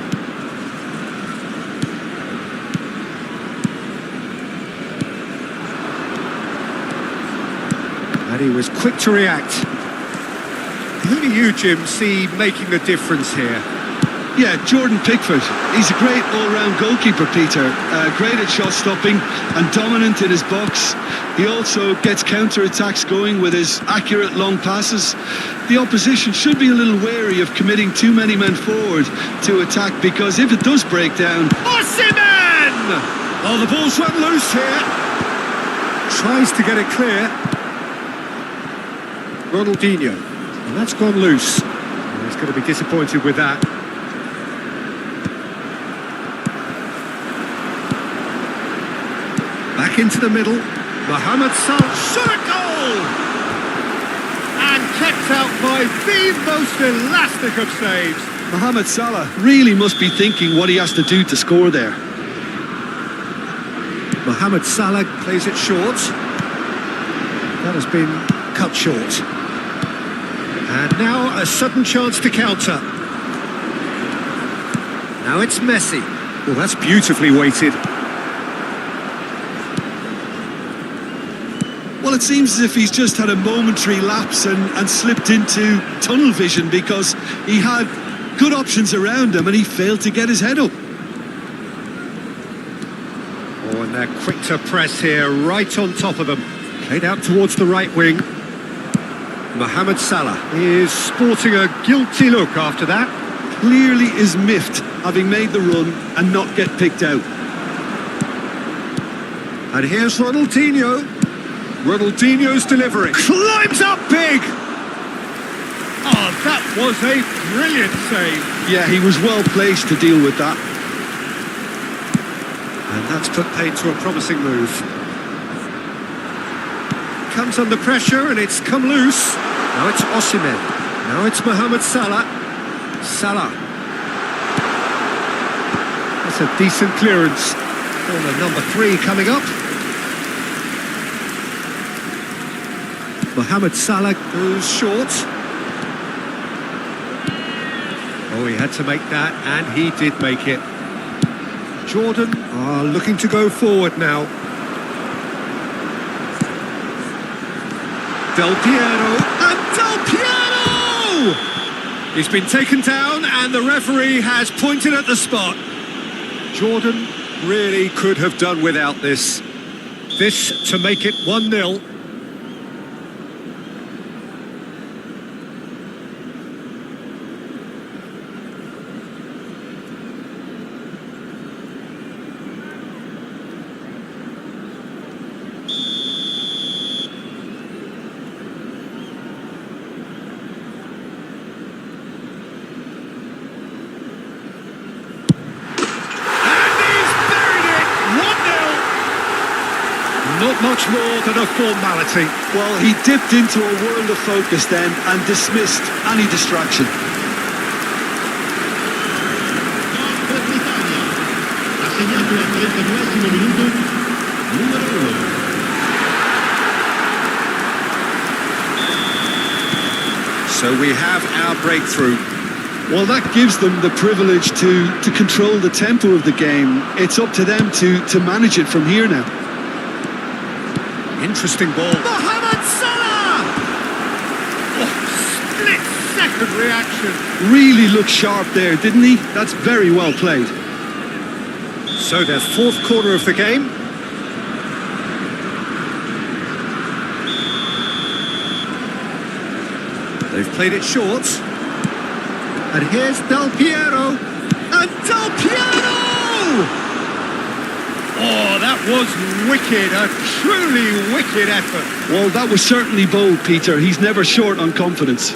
And he was quick to react. Who do you, Jim, see making the difference here? Yeah, Jordan Pickford. He's a great all-round goalkeeper, Peter. Great at shot stopping and dominant in his box. He also gets counter-attacks going with his accurate long passes. The opposition should be a little wary of committing too many men forward to attack, because if it does break down... Osimhen! Oh, the ball's run loose here. Tries to get it clear. Ronaldinho. And that's gone loose. And he's going to be disappointed with that. Back into the middle. Mohamed Salah shot a goal! And kept out by the most elastic of saves. Mohamed Salah really must be thinking what he has to do to score there. Mohamed Salah plays it short. That has been cut short. And now a sudden chance to counter. Now it's Messi. Well, that's beautifully weighted. Well, it seems as if he's just had a momentary lapse and slipped into tunnel vision, because he had good options around him and he failed to get his head up. Oh, and they're quick to press here, right on top of them. Played out towards the right wing. Mohamed Salah is sporting a guilty look after that. Clearly is miffed, having made the run and not get picked out. And here's Ronaldinho. Ronaldinho's delivery. Climbs up big! Oh, that was a brilliant save. Yeah, he was well placed to deal with that. And that's put paid to a promising move. Comes under pressure and it's come loose. Now it's Osimhen. Now it's Mohamed Salah. Salah. That's a decent clearance. Corner number 3 coming up. Mohamed Salah goes short. Oh, he had to make that, and he did make it. Jordan are looking to go forward now. Del Piero, and Del Piero! He's been taken down, and the referee has pointed at the spot. Jordan really could have done without this. This to make it 1-0. Not much more than a formality. Well, he dipped into a world of focus then and dismissed any distraction. So we have our breakthrough. Well, that gives them the privilege to control the tempo of the game. It's up to them to manage it from here now. Interesting ball. Mohamed Salah! Oh, split-second reaction. Really looked sharp there, didn't he? That's very well played. So their fourth quarter of the game. They've played it short. And here's Del Piero. And Del Piero! Oh, that was wicked, a truly wicked effort. Well, that was certainly bold, Peter. He's never short on confidence.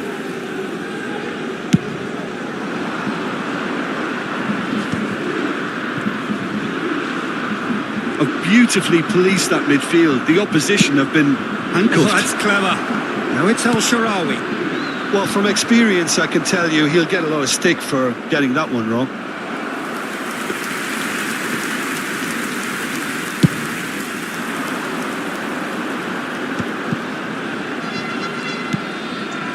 Beautifully policed that midfield. The opposition have been handcuffed. Oh, that's clever. Now it's El Shaarawy. Well, from experience, I can tell you he'll get a lot of stick for getting that one wrong.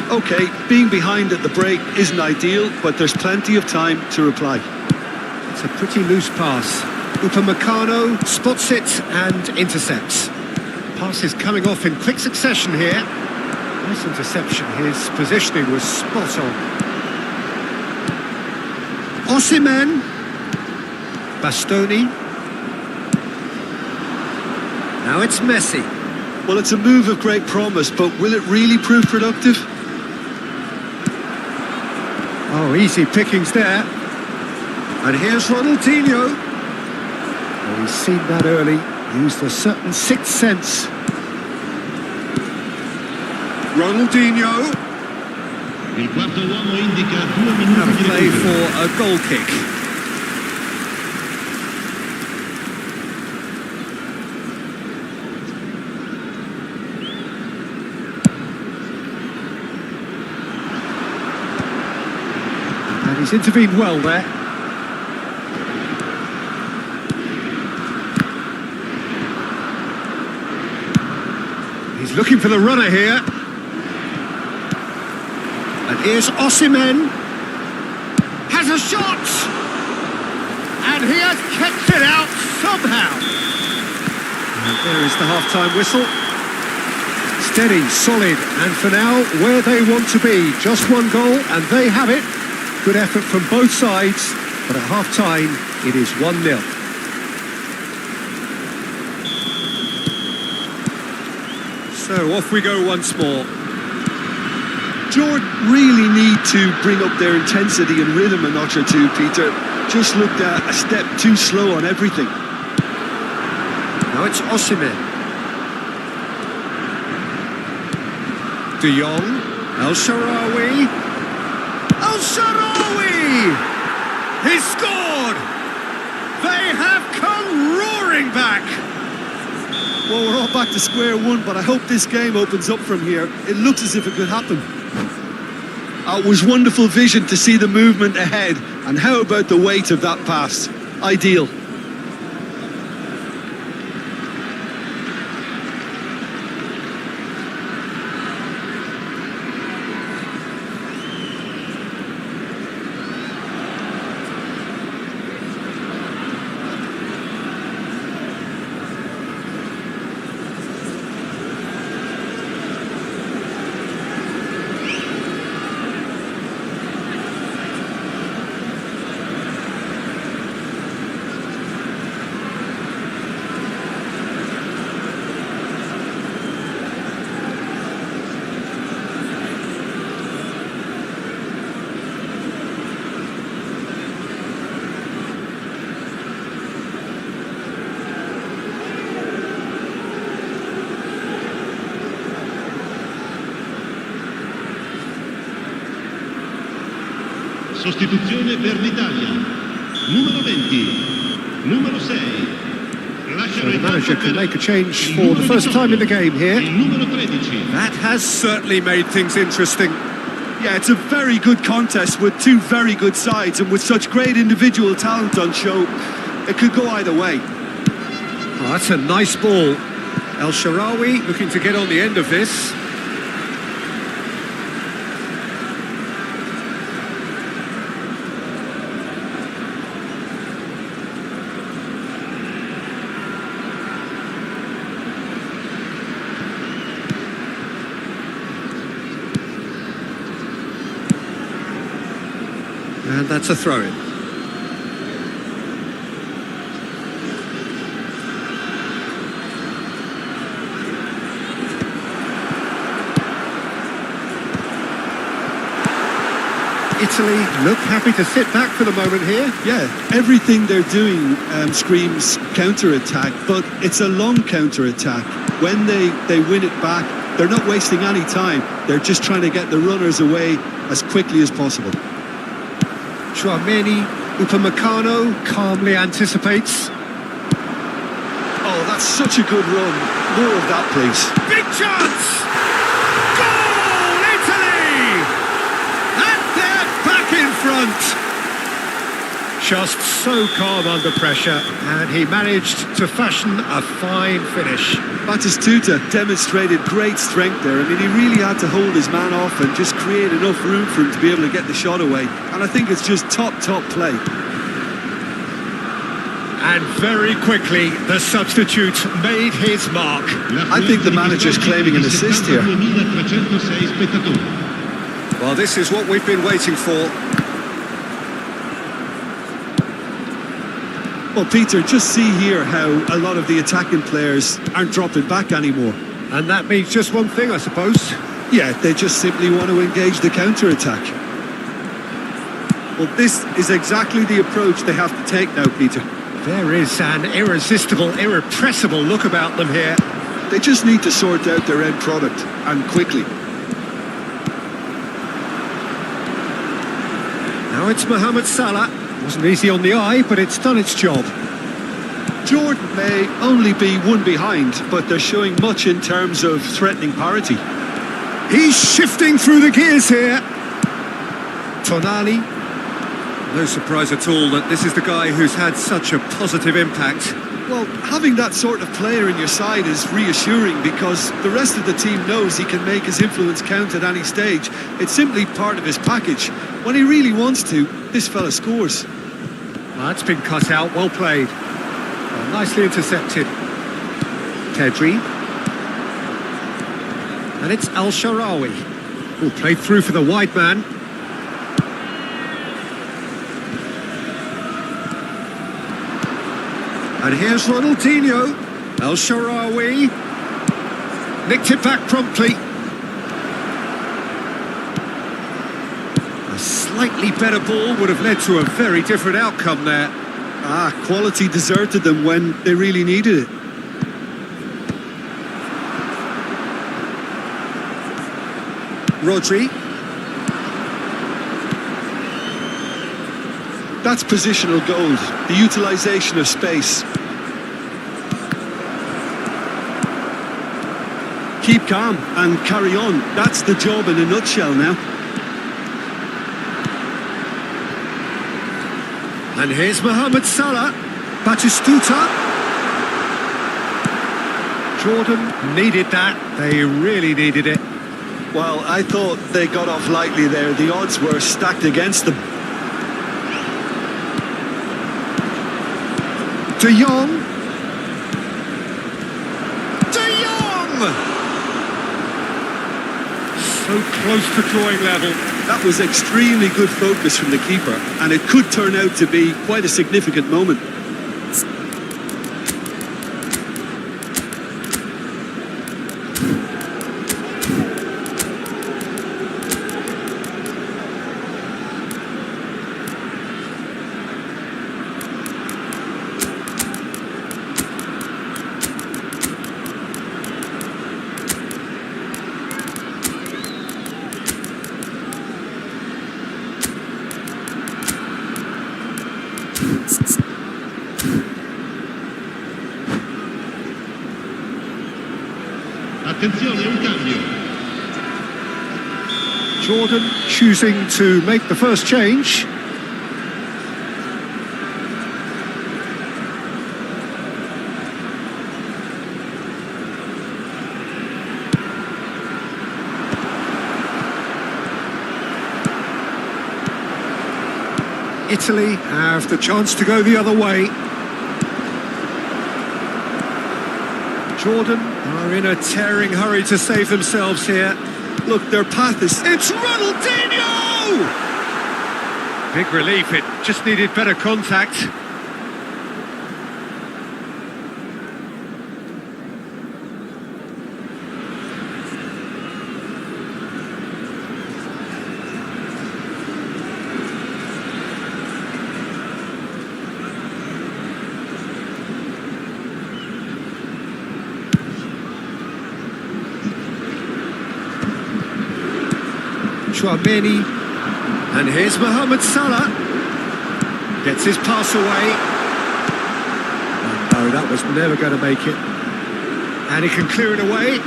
Okay, being behind at the break isn't ideal, but there's plenty of time to reply. It's a pretty loose pass. Upamecano spots it and intercepts. Pass is coming off in quick succession here. Nice interception. His positioning was spot on. Osimhen. Bastoni. Now it's Messi. Well, it's a move of great promise, but will it really prove productive? Oh, easy pickings there. And here's Ronaldinho. Oh, he's seen that early. Used a certain sixth sense. Ronaldinho. Il quarto uomo indica 2 minuti Have a di play recupero. for a goal kick. And he's intervened well there. He's looking for the runner here. And here's Osimhen. Has a shot! And he has kept it out somehow. And there is the half-time whistle. Steady, solid, and for now, where they want to be. Just one goal, and they have it. Good effort from both sides, but at half-time, it is 1-0. So off we go once more. Jordan really need to bring up their intensity and rhythm a notch or two, Peter. Just looked a step too slow on everything. Now it's Osimhen. De Jong. El Shaarawy. El Shaarawy! He scored! They have come roaring back! Well, we're all back to square one, but I hope this game opens up from here. It looks as if it could happen. It was wonderful vision to see the movement ahead, and how about the weight of that pass? Ideal. sostituzione per l'Italia. Numero 20, numero 6. So the manager can make a change for the first time in the game here. Il numero 13. That has certainly made things interesting. Yeah, it's a very good contest with two very good sides, and with such great individual talent on show, it could go either way. Oh, that's a nice ball. El Shaarawy looking to get on the end of this. And that's a throw-in. Italy look happy to sit back for the moment here. Yeah, everything they're doing screams counter-attack, but it's a long counter-attack. When they win it back, they're not wasting any time. They're just trying to get the runners away as quickly as possible. Tchouameni, Upamecano calmly anticipates. Oh, that's such a good run. More of that, please. Big chance! Goal, Italy! And they're back in front. Just so calm under pressure, and he managed to fashion a fine finish. Batistuta demonstrated great strength there. I mean, he really had to hold his man off and just create enough room for him to be able to get the shot away. And I think it's just top play. And very quickly, the substitute made his mark. I think the manager's claiming an assist here. Well, this is what we've been waiting for. Well, Peter, just see here how a lot of the attacking players aren't dropping back anymore. And that means just one thing, I suppose. Yeah, they just simply want to engage the counter-attack. Well, this is exactly the approach they have to take now, Peter. There is an irresistible, irrepressible look about them here. They just need to sort out their end product, and quickly. Now it's Mohamed Salah. Wasn't easy on the eye, but it's done its job. Jordan may only be one behind, but they're showing much in terms of threatening parity. He's shifting through the gears here. Tonali. No surprise at all that this is the guy who's had such a positive impact. Well, having that sort of player in your side is reassuring because the rest of the team knows he can make his influence count at any stage. It's simply part of his package. When he really wants to, this fella scores. That's been cut out, well played. Well, nicely intercepted. Pedri. And it's El Shaarawy, who played through for the wide man. And here's Ronaldinho. El Shaarawy nicked it back promptly. A slightly better ball would have led to a very different outcome there. Quality deserted them when they really needed it. Rodri. That's positional gold, the utilisation of space. Keep calm and carry on. That's the job in a nutshell now. And here's Mohamed Salah. Batistuta. Jordan needed that. They really needed it. Well, I thought they got off lightly there. The odds were stacked against them. De Jong. De Jong! So close to drawing level. That was extremely good focus from the keeper, and it could turn out to be quite a significant moment. Attenzione, un cambio. Jordan choosing to make the first change. Italy have the chance to go the other way. Jordan are in a tearing hurry to save themselves here. Look, their path is... It's Ronaldinho! Big relief, it just needed better contact. Chouameni, and here's Mohamed Salah, gets his pass away. No, that was never going to make it, and he can clear it away.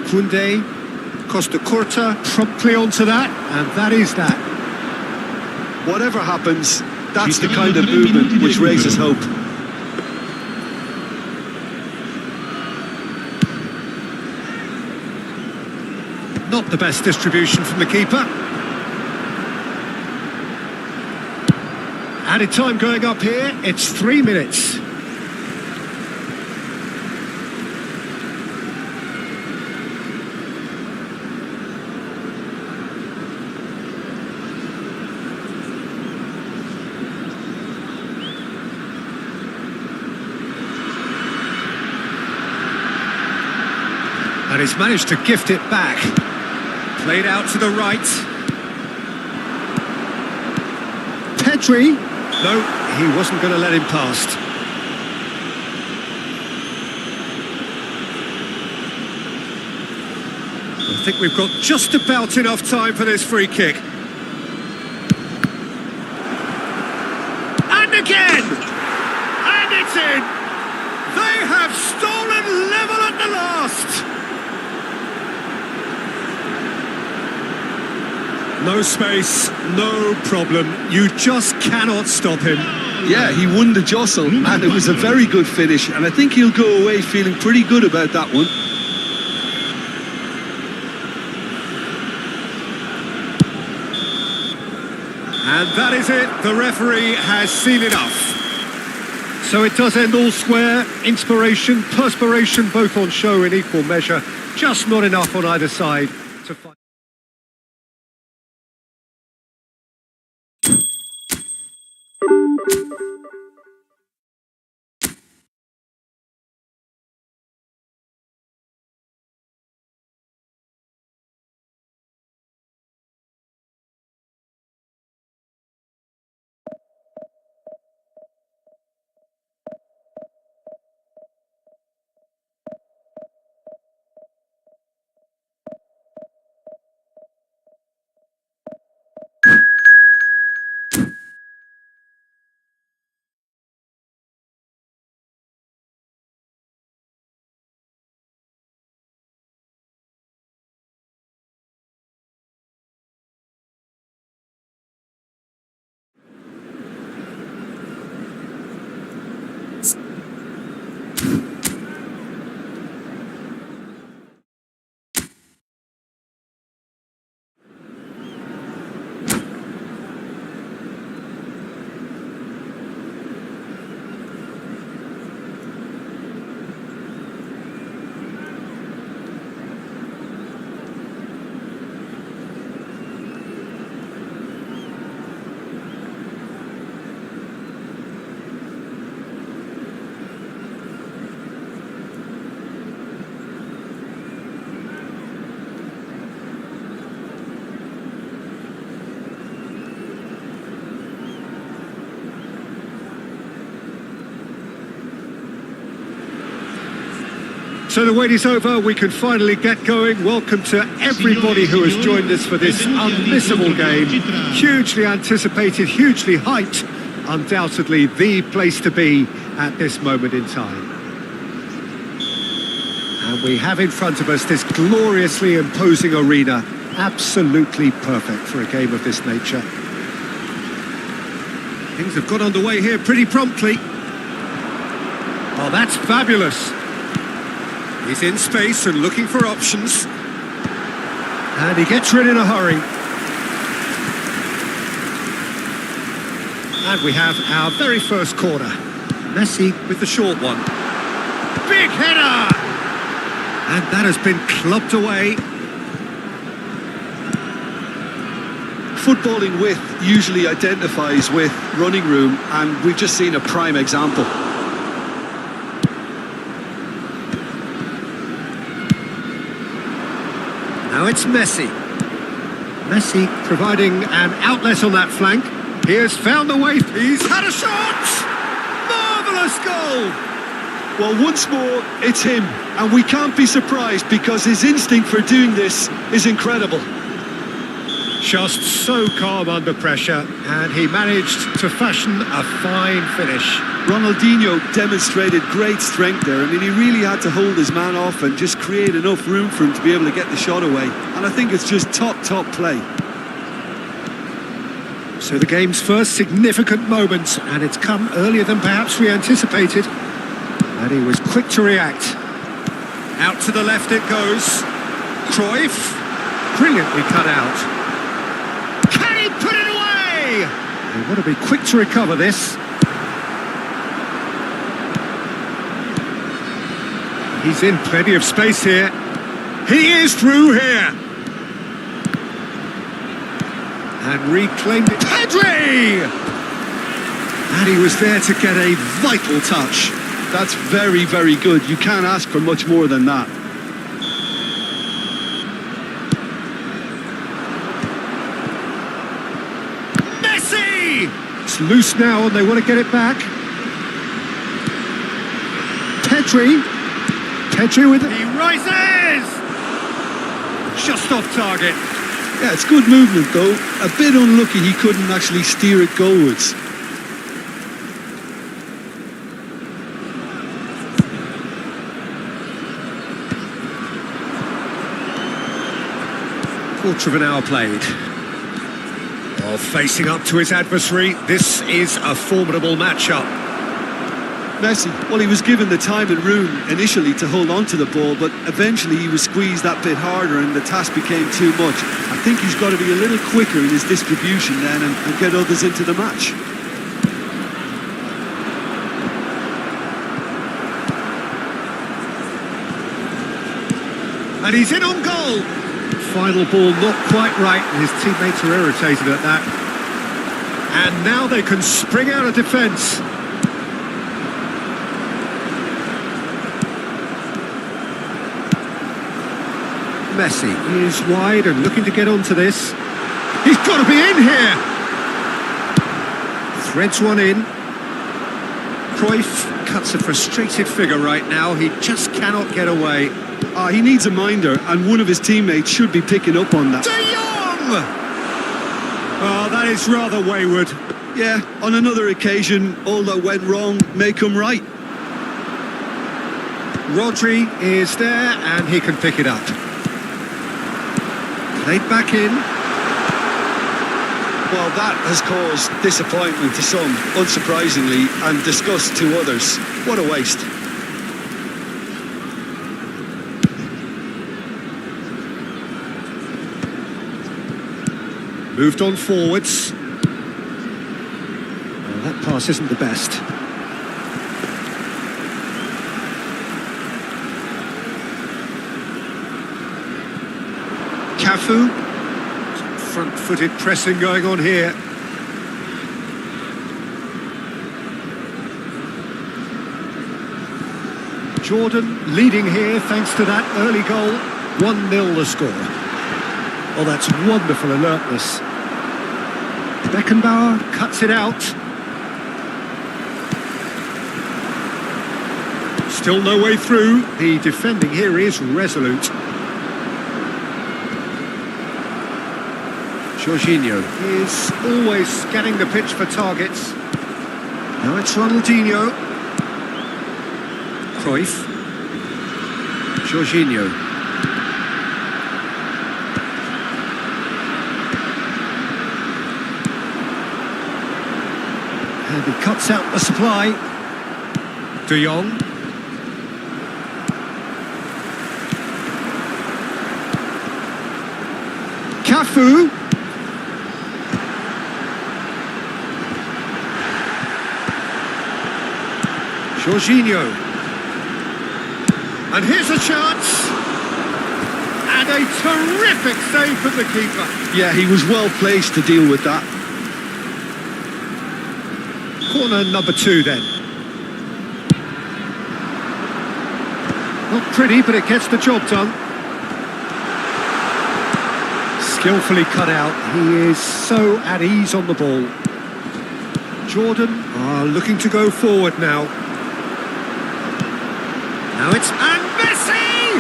Koundé, Costa Curta, promptly onto that, and that is that. Whatever happens, that's the kind of movement which raises hope. Not the best distribution from the keeper. Added time going up here, it's 3 minutes. And he's managed to gift it back. Played out to the right. Pedri. No, he wasn't going to let him past. I think we've got just about enough time for this free kick. And again! And it's in! They have stolen level at the last! No space, no problem. You just cannot stop him. Yeah, he won the jostle, and it was a very good finish, and I think he'll go away feeling pretty good about that one. And that is it. The referee has seen enough. So it does end all square. Inspiration, perspiration, both on show in equal measure. Just not enough on either side to fight. So the wait is over, we can finally get going. Welcome to everybody who has joined us for this unmissable game. Hugely anticipated, hugely hyped. Undoubtedly the place to be at this moment in time. And we have in front of us this gloriously imposing arena. Absolutely perfect for a game of this nature. Things have got underway here pretty promptly. Oh, that's fabulous. He's in space and looking for options. And he gets rid in a hurry. And we have our very first corner. Messi with the short one. Big header! And that has been clubbed away. Footballing width usually identifies with running room, and we've just seen a prime example. Now it's Messi. Messi providing an outlet on that flank. He has found the way. He's had a shot! Marvellous goal! Well, once more, it's him. And we can't be surprised because his instinct for doing this is incredible. Just so calm under pressure, and he managed to fashion a fine finish. Ronaldinho demonstrated great strength there. I mean, he really had to hold his man off and just create enough room for him to be able to get the shot away. And I think it's just top play. So the game's first significant moment, and it's come earlier than perhaps we anticipated. And he was quick to react. Out to the left it goes. Cruyff, brilliantly cut out. Can he put it away? They want to be quick to recover this. He's in plenty of space here. He is through here. And reclaimed it. Pedri! And he was there to get a vital touch. That's very, very good. You can't ask for much more than that. Messi! It's loose now and they want to get it back. Pedri with it. He rises! Just off target. Yeah, it's good movement though. A bit unlucky he couldn't actually steer it goalwards. Quarter of an hour played. Well, facing up to his adversary, this is a formidable matchup. Messi, well, he was given the time and room initially to hold on to the ball, but eventually he was squeezed that bit harder and the task became too much. I think he's got to be a little quicker in his distribution then and get others into the match. And he's in on goal. Final ball not quite right, and his teammates are irritated at that. And now they can spring out of defence. Messi is wide and looking to get onto this. He's got to be in here. Threads one in. Cruyff cuts a frustrated figure right now. He just cannot get away. He needs a minder, and one of his teammates should be picking up on that. De Jong! Oh, that is rather wayward. Yeah, on another occasion, all that went wrong may come right. Rodri is there, and he can pick it up. Played back in. Well, that has caused disappointment to some, unsurprisingly, and disgust to others. What a waste. Moved on forwards. Well, that pass isn't the best. Cafu. Front-footed pressing going on here. Jordan leading here thanks to that early goal. 1-0 the score. Oh, that's wonderful alertness. Beckenbauer cuts it out. Still no way through. The defending here is resolute. Jorginho is always scanning the pitch for targets. Now it's Ronaldinho. Cruyff. Jorginho. And he cuts out the supply. De Jong. Cafu. Jorginho. And here's a chance. And a terrific save from the keeper. Yeah, he was well placed to deal with that. Corner number 2 then. Not pretty, but it gets the job done. Skillfully cut out. He is so at ease on the ball. Jordan are looking to go forward now. Now it's and Messi!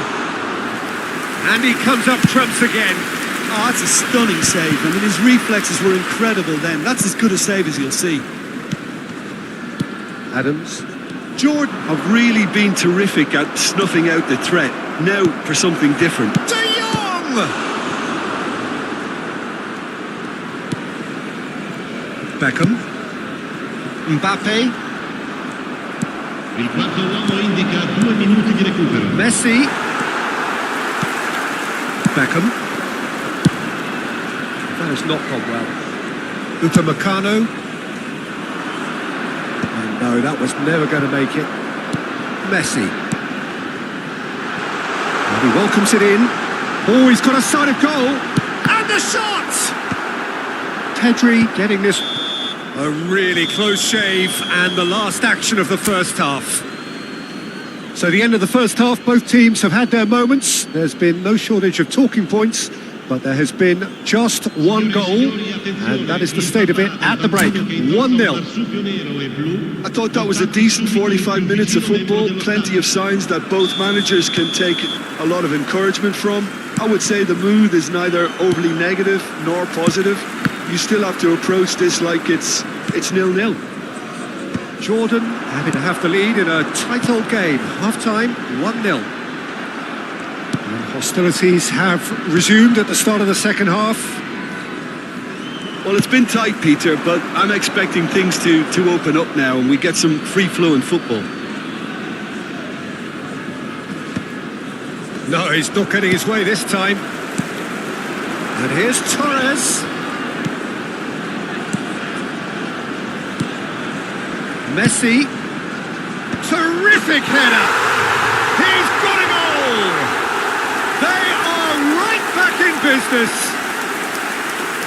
And he comes up trumps again. Oh, that's a stunning save. I mean, his reflexes were incredible then. That's as good a save as you'll see. Adams. Jordan have really been terrific at snuffing out the threat. Now for something different. De Jong! Beckham. Mbappe. Il quarto uomo indica 2 minuti di recupero. Messi. Beckham. That has not gone well. Upamecano. Oh, no, that was never going to make it. Messi. And he welcomes it in. Oh, he's got a sight of goal. And the shot! Pedri getting this. A really close shave and the last action of the first half. So the end of the first half, both teams have had their moments. There's been no shortage of talking points, but there has been just one goal, and that is the state of it at the break. 1-0. I thought that was a decent 45 minutes of football. Plenty of signs that both managers can take a lot of encouragement from. I would say the mood is neither overly negative nor positive. You still have to approach this like it's 0-0. Jordan happy to have the lead in a tight old game. Half-time, 1-0. And hostilities have resumed at the start of the second half. Well, it's been tight, Peter, but I'm expecting things to open up now and we get some free-flowing football. No, he's not getting his way this time. And here's Torres. Messi. Terrific header. He's got a goal. They are right back in business.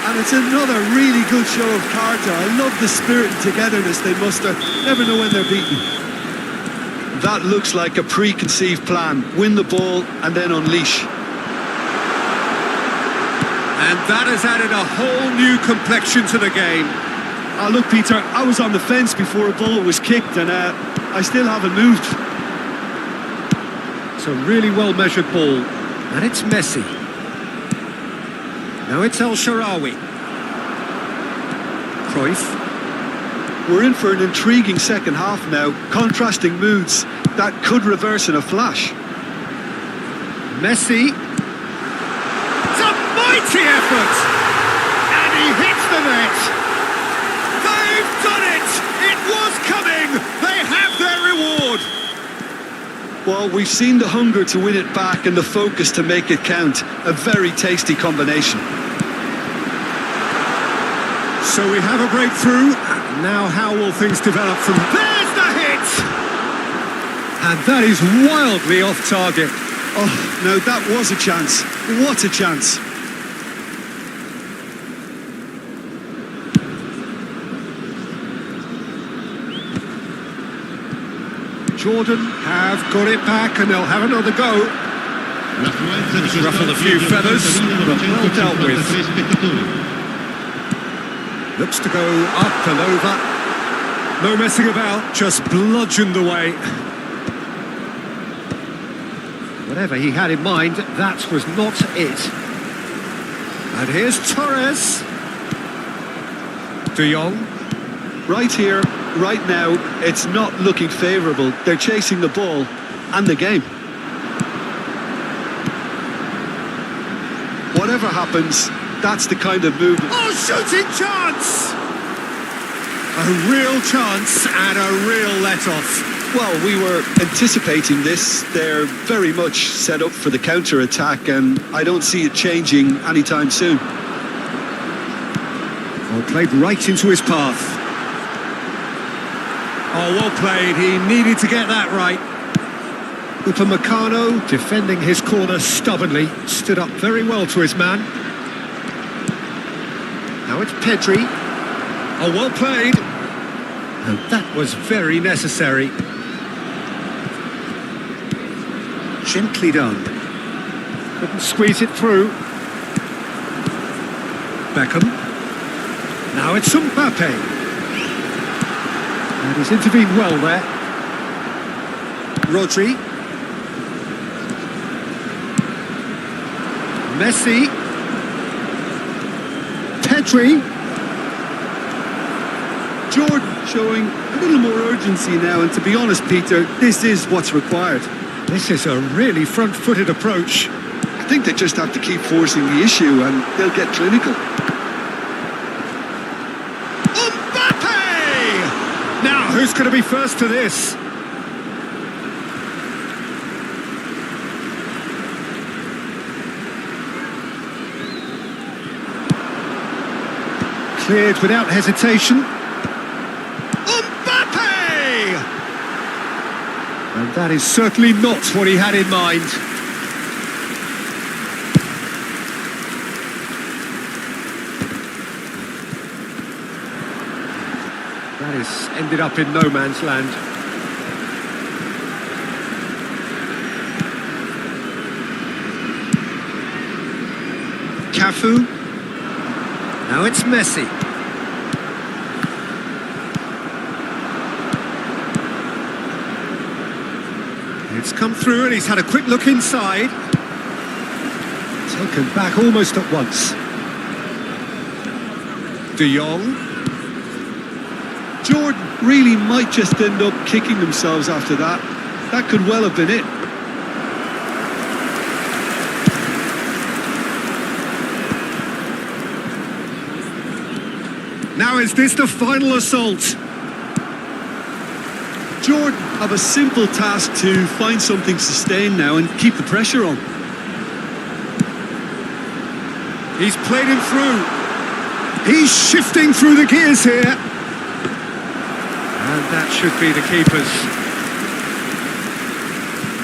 And it's another really good show of character. I love the spirit and togetherness they muster. Never know when they're beaten. That looks like a preconceived plan. Win the ball and then unleash. And that has added a whole new complexion to the game. Oh, look, Peter, I was on the fence before a ball was kicked and I still haven't moved. It's a really well-measured ball. And it's Messi. Now it's El Shaarawy. Cruyff. We're in for an intriguing second half now. Contrasting moods that could reverse in a flash. Messi. It's a mighty effort! And he hits the net! They've done it! It was coming! They have their reward! Well, we've seen the hunger to win it back and the focus to make it count. A very tasty combination. So we have a breakthrough. Now how will things develop from... There's the hit! And that is wildly off target. Oh, no, that was a chance. What a chance. Jordan have got it back and they'll have another go. Ruffled a few feathers, but well dealt with. Looks to go up and over. No messing about, just bludgeoned away. Whatever he had in mind, that was not it. And here's Torres. De Jong. Right here, right now, it's not looking favourable. They're chasing the ball and the game. whatever happens, that's the kind of move. Oh, shooting chance! A real chance and a real let-off. Well, we were anticipating this. They're very much set up for the counter-attack, and I don't see it changing anytime soon. Oh, played right into his path. Oh, well played. He needed to get that right. Upamecano, defending his corner stubbornly, stood up very well to his man. Now it's Pedri. Oh, well played. And that was very necessary. Gently done. Couldn't squeeze it through. Beckham. Now it's Mbappe. And he's intervened well there. Rodri. Messi. Pedri. Jordan showing a little more urgency now, and to be honest, Peter, this is what's required. This is a really front-footed approach. I think they just have to keep forcing the issue and they'll get clinical. Mbappe! Now, who's going to be first to this? Cleared without hesitation. And that is certainly not what he had in mind. That has ended up in no man's land. Cafu. Now it's Messi. It's come through and he's had a quick look inside. Taken back almost at once. De Jong. Jordan really might just end up kicking themselves after that. That could well have been it. Now is this the final assault? Jordan have a simple task to find something sustained now and keep the pressure on. He's played him through. He's shifting through the gears here. And that should be the keepers.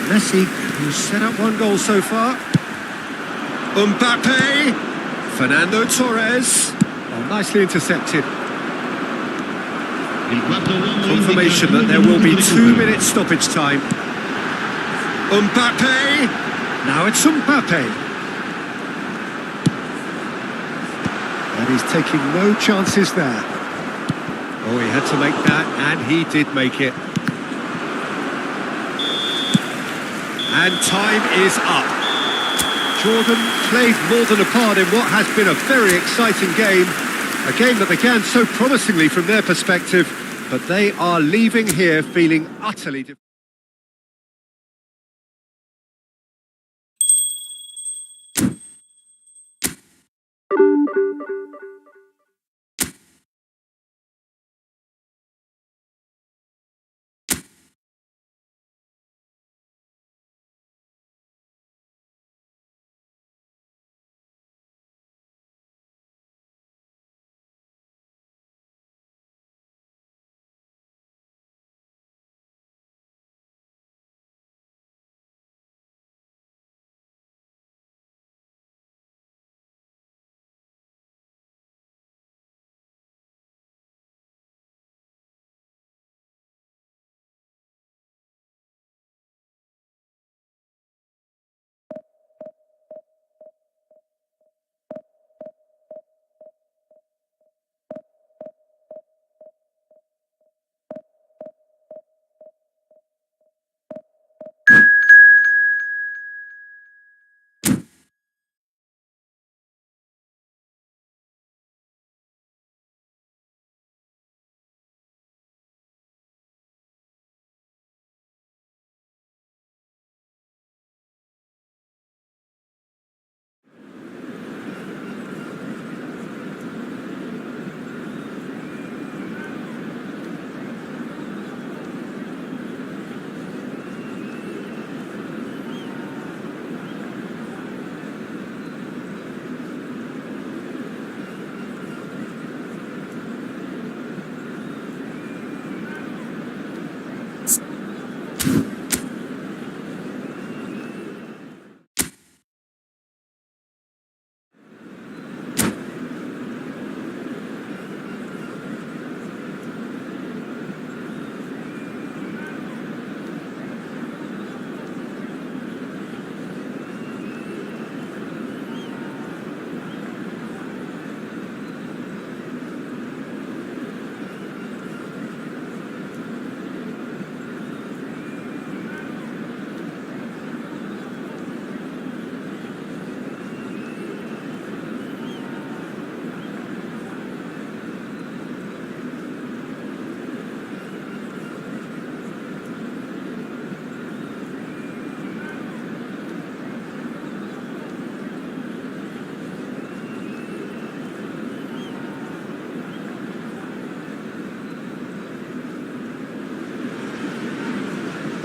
Messi, who's set up one goal so far. Mbappe. Fernando Torres. Oh, nicely intercepted. Confirmation that there will be 2 minutes stoppage time. Mbappe. Now it's Mbappe. And he's taking no chances there. Oh, he had to make that, and he did make it. And time is up. Jordan played more than a part in what has been a very exciting game. A game that began so promisingly from their perspective, but they are leaving here feeling utterly defeated.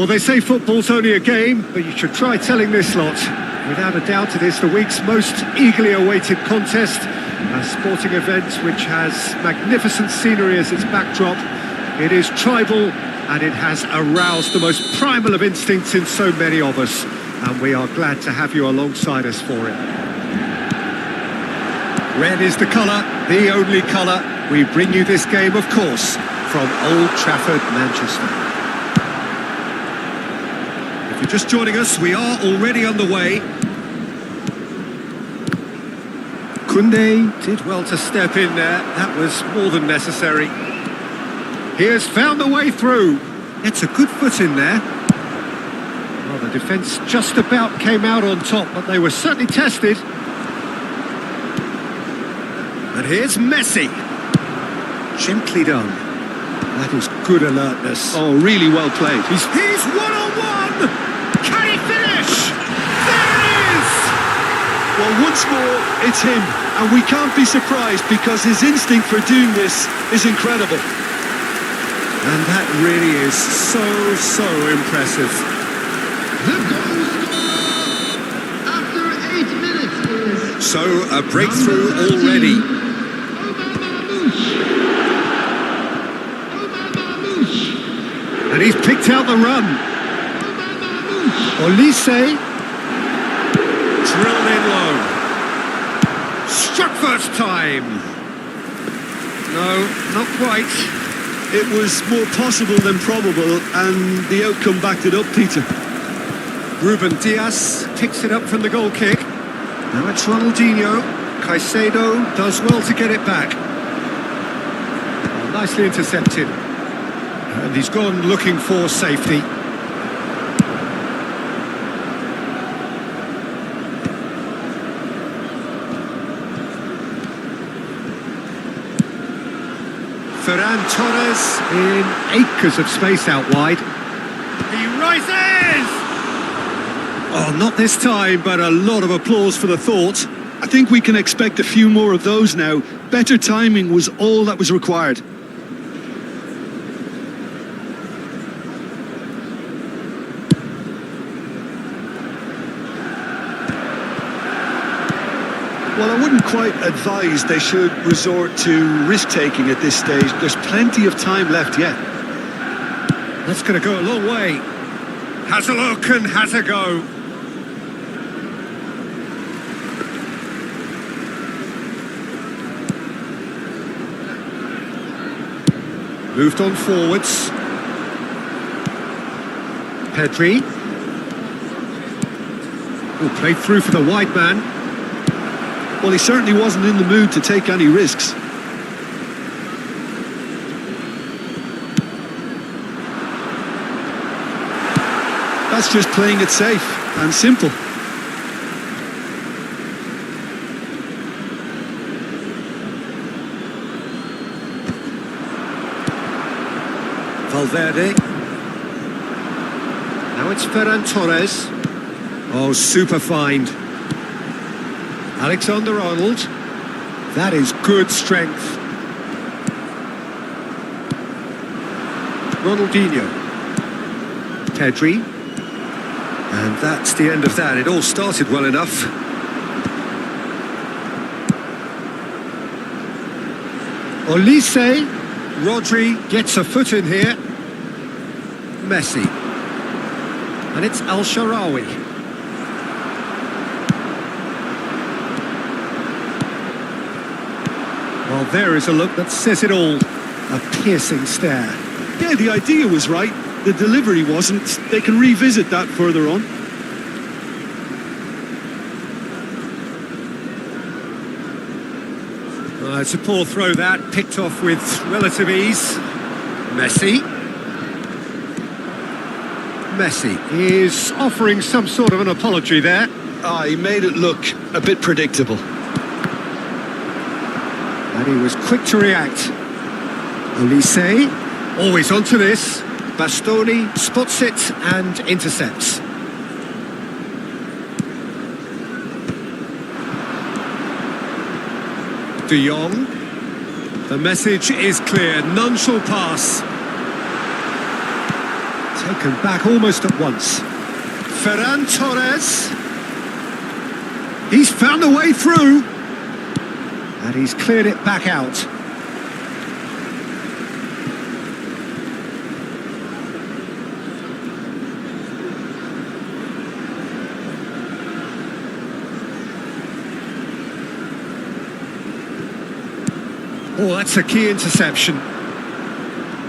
Well, they say football's only a game, but you should try telling this lot. Without a doubt, it is the week's most eagerly awaited contest, a sporting event which has magnificent scenery as its backdrop. It is tribal, and it has aroused the most primal of instincts in so many of us, and we are glad to have you alongside us for it. Red is the colour, the only colour. We bring you this game, of course, from Old Trafford, Manchester. If you're just joining us, we are already underway. Koundé did well to step in there. That was more than necessary. He has found a way through. It's a good foot in there. Well, the defence just about came out on top, but they were certainly tested. And here's Messi. Gently done. That is good alertness. Oh, really well played. He's one-on-one! Can he finish? There it is! Well, once more, it's him. And we can't be surprised because his instinct for doing this is incredible. And that really is so impressive. The goal scorer after 8 minutes is... So, a breakthrough already. And he's picked out the run. Olise. Drilled in low. Struck first time. No, not quite. It was more possible than probable, and the outcome backed it up, Peter. Ruben Diaz picks it up from the goal kick. Now it's Ronaldinho. Caicedo does well to get it back. Oh, nicely intercepted. And he's gone looking for safety. Ferran Torres in acres of space out wide. He rises! Oh, not this time, but a lot of applause for the thought. I think we can expect a few more of those now. Better timing was all that was required. Well, I wouldn't quite advise they should resort to risk-taking at this stage. There's plenty of time left yet. That's going to go a long way. Has a look and has a go. Moved on forwards. Pedri. Will play through for the wide man. Well, he certainly wasn't in the mood to take any risks. That's just playing it safe and simple. Valverde. Now it's Ferran Torres. Oh, super find. Alexander-Arnold. That is good strength. Ronaldinho. Pedri. And that's the end of that. It all started well enough. Olise. Rodri gets a foot in here. Messi. And it's Al-Sharawi. Well, there is a look that says it all. A piercing stare. Yeah, the idea was right. The delivery wasn't. They can revisit that further on. It's a poor throw that, picked off with relative ease. Messi. Messi is offering some sort of an apology there. He made it look a bit predictable. And he was quick to react. Olise, always onto this. Bastoni spots it and intercepts. De Jong. The message is clear, none shall pass. Taken back almost at once. Ferran Torres. He's found a way through. And he's cleared it back out. Oh, that's a key interception.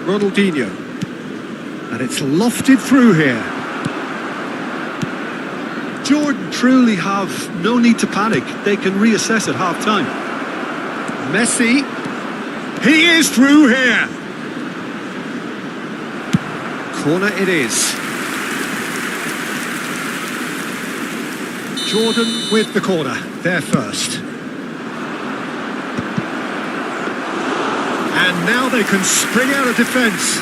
Ronaldinho. And it's lofted through here. Jordan truly have no need to panic. They can reassess at half-time. Messi. He is through here. Corner it is. Jordan with the corner. There first. And now they can spring out of defence.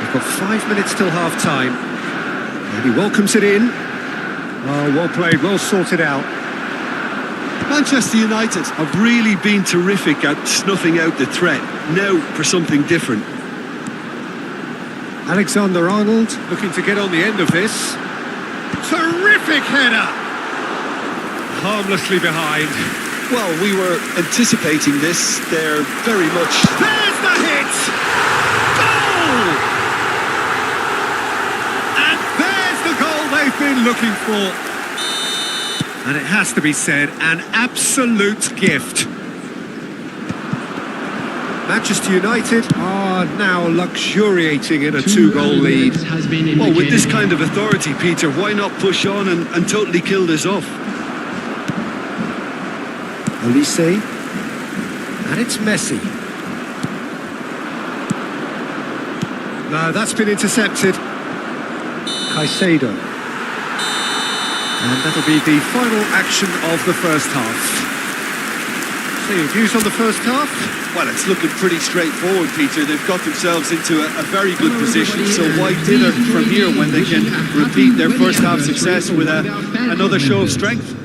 We've got 5 minutes till half-time. And he welcomes it in. Oh, well played, well sorted out. Manchester United have really been terrific at snuffing out the threat. Now for something different. Alexander-Arnold looking to get on the end of this. Terrific header! Harmlessly behind. Well, we were anticipating this. They're very much... There's the hit! Goal! And there's the goal they've been looking for. And it has to be said, an absolute gift. Manchester United are now luxuriating in a two-goal lead. Well, with this kind of authority, Peter, why not push on and totally kill this off? Olise, and it's Messi. No, that's been intercepted. Caicedo. And that'll be the final action of the first half. So your views on the first half? Well, it's looking pretty straightforward, Peter. They've got themselves into a very good position, so why dither from here when they can repeat their first half success with another show of strength?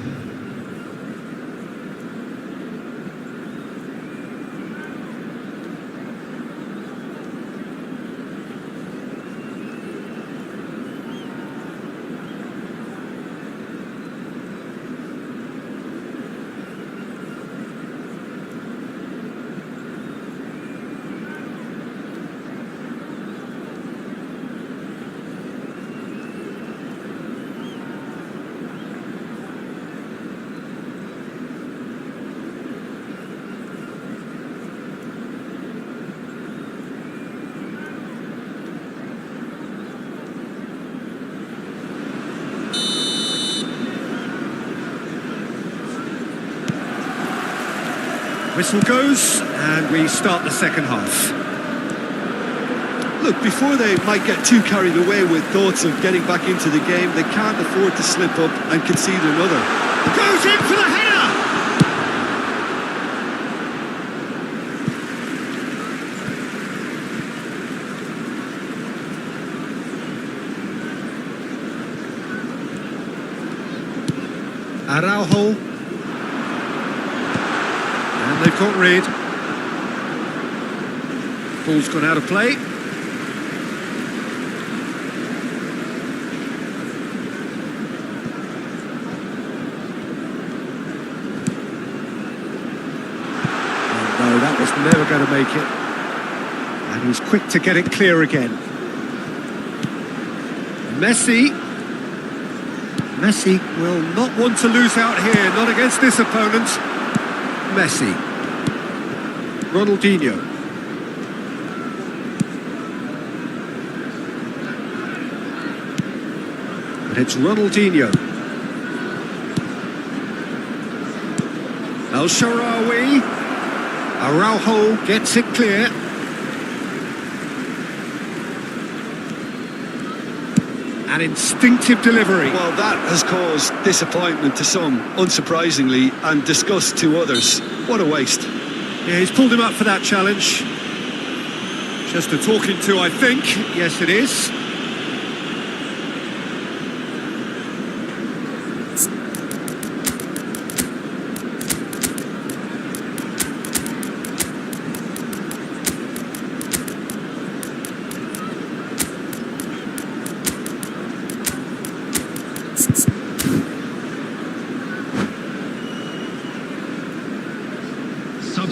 Whistle goes, and we start the second half. Look, before they might get too carried away with thoughts of getting back into the game, they can't afford to slip up and concede another. Goes in for the header! Araujo. And they've got rid. Ball's gone out of play. No, that was never going to make it. And he's quick to get it clear again. Messi. Messi will not want to lose out here, not against this opponent. Messi. Ronaldinho. And it's Ronaldinho. El Shaarawy. Araujo gets it clear. An instinctive delivery. Well, that has caused disappointment to some, unsurprisingly, and disgust to others. What a waste. Yeah, he's pulled him up for that challenge. Just a talking to, I think. Yes, it is.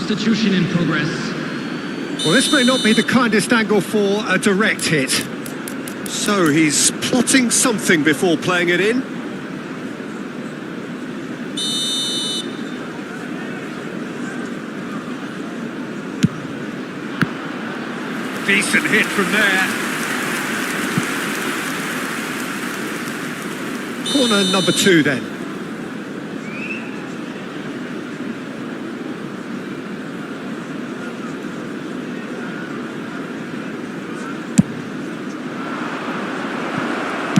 Substitution in progress. Well, this may not be the kindest angle for a direct hit. So he's plotting something before playing it in. Decent hit from there. Corner number 2 then.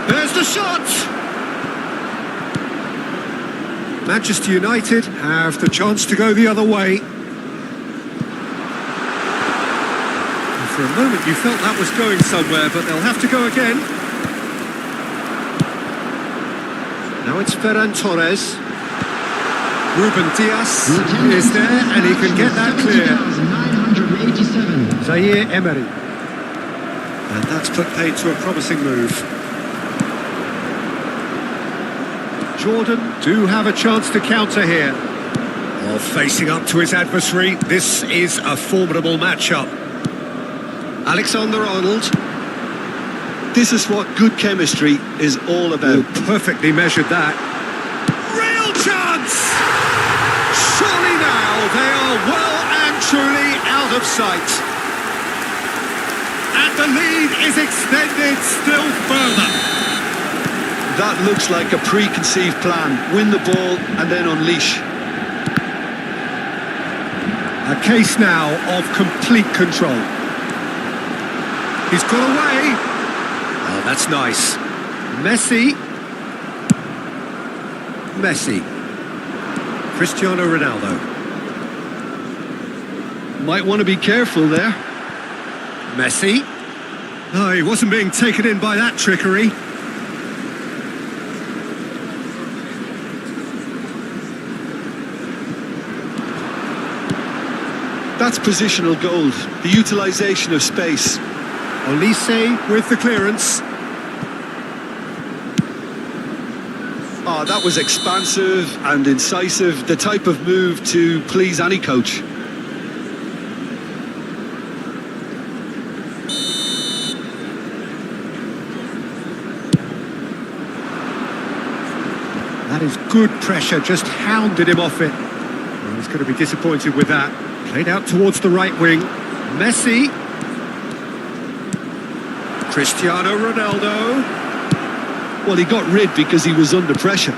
There's the shot! Manchester United have the chance to go the other way. For a moment you felt that was going somewhere, but they'll have to go again. Now it's Ferran Torres. Ruben Diaz is there, and he can get that clear. Zaire Emery. And that's put paid to a promising move. Jordan do have a chance to counter here. While facing up to his adversary, this is a formidable matchup. Alexander-Arnold. This is what good chemistry is all about. Perfectly measured that. Real chance! Surely now they are well and truly out of sight. And the lead is extended still further. That looks like a preconceived plan. Win the ball and then unleash. A case now of complete control. He's got away. Oh, that's nice. Messi. Cristiano Ronaldo. Might want to be careful there. Messi. Oh, he wasn't being taken in by that trickery. That's positional gold. The utilisation of space. Olise with the clearance. Oh, that was expansive and incisive. The type of move to please any coach. That is good pressure, just hounded him off it. Well, he's going to be disappointed with that. Played out towards the right wing. Messi. Cristiano Ronaldo. Well, he got rid because he was under pressure.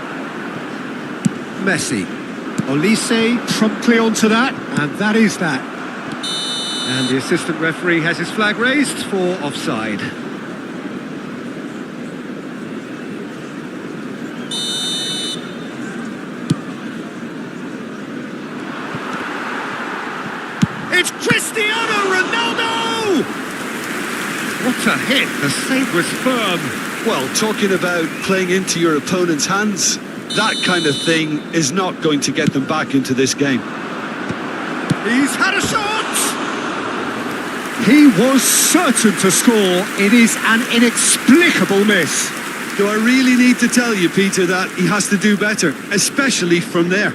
Messi. Olise promptly onto that, and that is that. And the assistant referee has his flag raised for offside. It's Cristiano Ronaldo! What a hit, the save was firm. Well, talking about playing into your opponent's hands, that kind of thing is not going to get them back into this game. He's had a shot! He was certain to score. It is an inexplicable miss. Do I really need to tell you, Peter, that he has to do better, especially from there?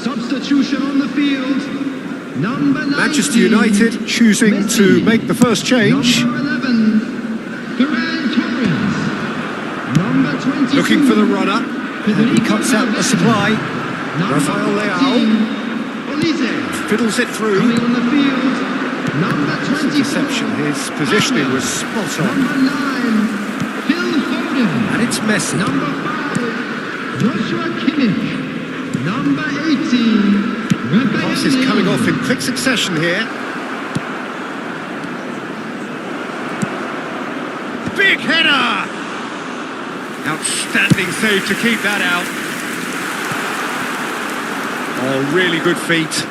Substitution on the field. Number 19, Manchester United choosing Messi. to make the first change. Number 11, Ferran Torres. Number 22, Looking for the runner. And he cuts out the supply. Rafael Leao fiddles it through. Coming on the field. Number 24, Deception. His positioning was spot on. Number 9, Phil Foden. And it's Messi. Number 5, Joshua Kimmich. Number 18, Passes coming off in quick succession here. Big header! Outstanding save to keep that out. Oh, really good feet.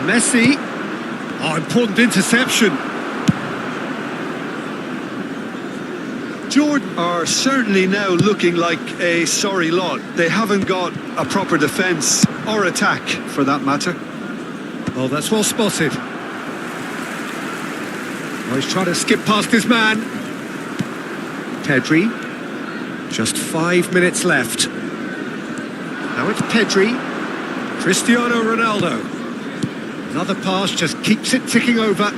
Messi. Oh, important interception. Jordan are certainly now looking like a sorry lot. They haven't got a proper defence or attack, for that matter. Oh, that's well spotted. Oh, he's trying to skip past his man. Pedri. Just 5 minutes left. Now it's Pedri. Cristiano Ronaldo. Another pass just keeps it ticking over.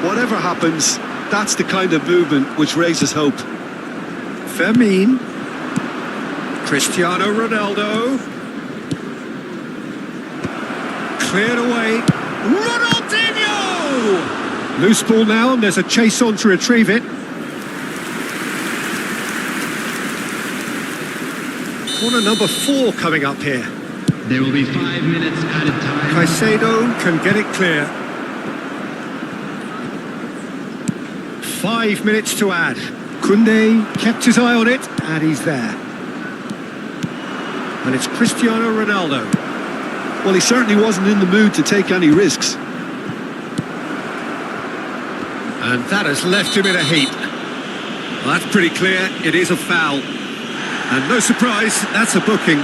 Whatever happens, that's the kind of movement which raises hope. Fermin. Cristiano Ronaldo. Cleared away. Ronaldinho! Loose ball now, and there's a chase on to retrieve it. Corner number 4 coming up here. There will be 5 minutes added time. Caicedo can get it clear. 5 minutes to add. Koundé kept his eye on it, and he's there. And it's Cristiano Ronaldo. Well, he certainly wasn't in the mood to take any risks. And that has left him in a heap. Well, that's pretty clear. It is a foul. And no surprise, that's a booking.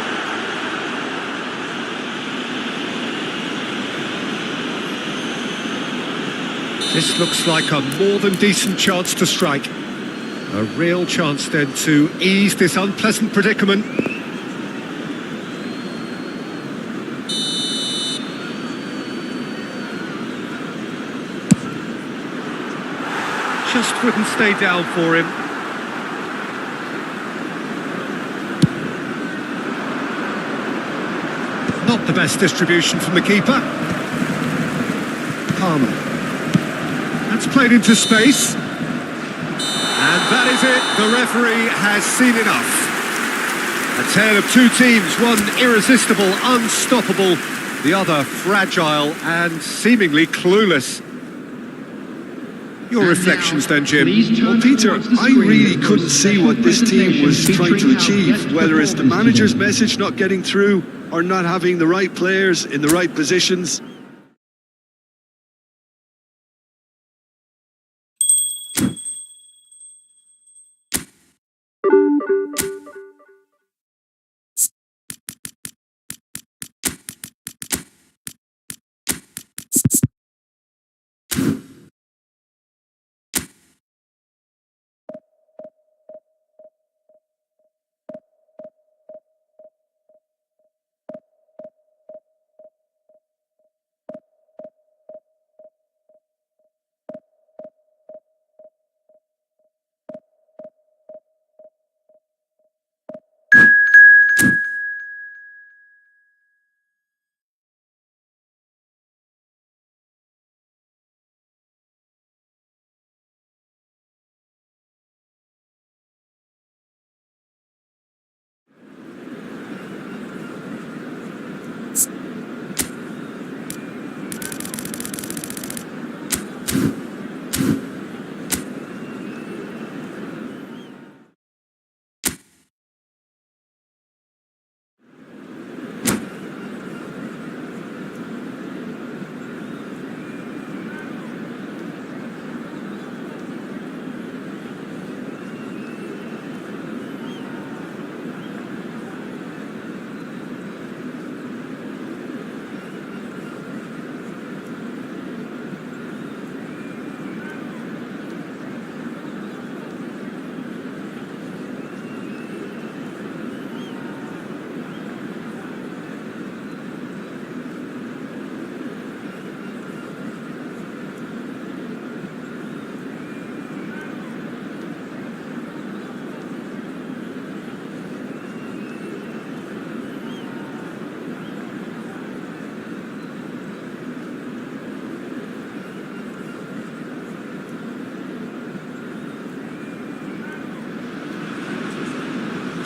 This looks like a more than decent chance to strike. A real chance then to ease this unpleasant predicament. Just wouldn't stay down for him. Not the best distribution from the keeper. Palmer. That's played into space. And that is it. The referee has seen enough. A tale of two teams, one irresistible, unstoppable, the other fragile and seemingly clueless. Your reflections then, Jim? Well, Peter, I really couldn't see what this team was trying to achieve, whether it's the manager's message not getting through or not having the right players in the right positions.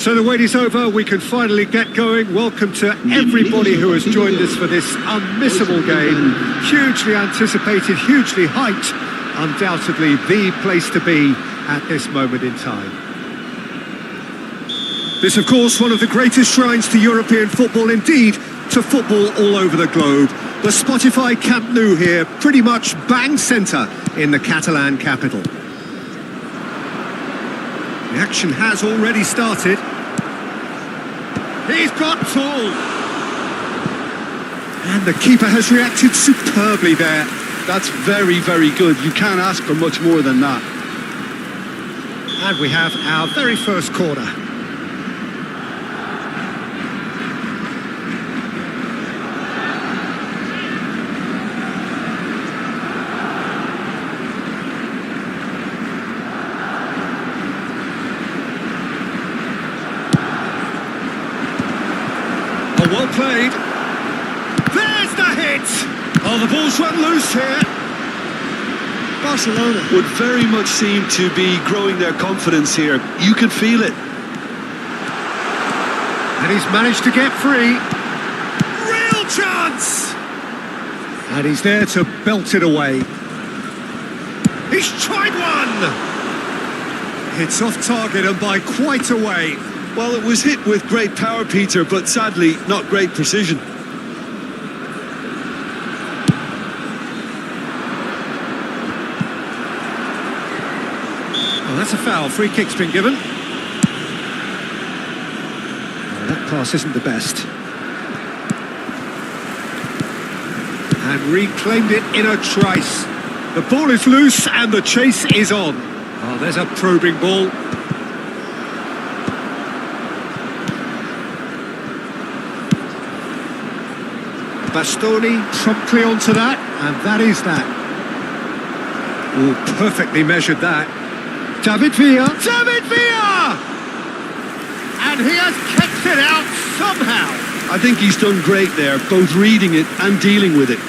So the wait is over, we can finally get going. Welcome to everybody who has joined us for this unmissable game. Hugely anticipated, hugely hyped. Undoubtedly the place to be at this moment in time. This, of course, one of the greatest shrines to European football, indeed, to football all over the globe. The Spotify Camp Nou here, pretty much bang centre in the Catalan capital. The action has already started. He's got tall. And the keeper has reacted superbly there. That's very, very good. You can't ask for much more than that. And we have our very first corner. Well played. There's the hit. Oh, the ball's run loose here. Barcelona would very much seem to be growing their confidence here. You can feel it. And he's managed to get free. Real chance. And he's there to belt it away. He's tried one. It's off target and by quite a way. Well, it was hit with great power, Peter, but sadly, not great precision. Oh, that's a foul. Free kick's been given. Oh, that pass isn't the best. And reclaimed it in a trice. The ball is loose and the chase is on. Oh, there's a probing ball. Bastoni promptly onto that, and that is that. Oh, perfectly measured that. David Villa! David Villa! And he has kept it out somehow. I think he's done great there, both reading it and dealing with it.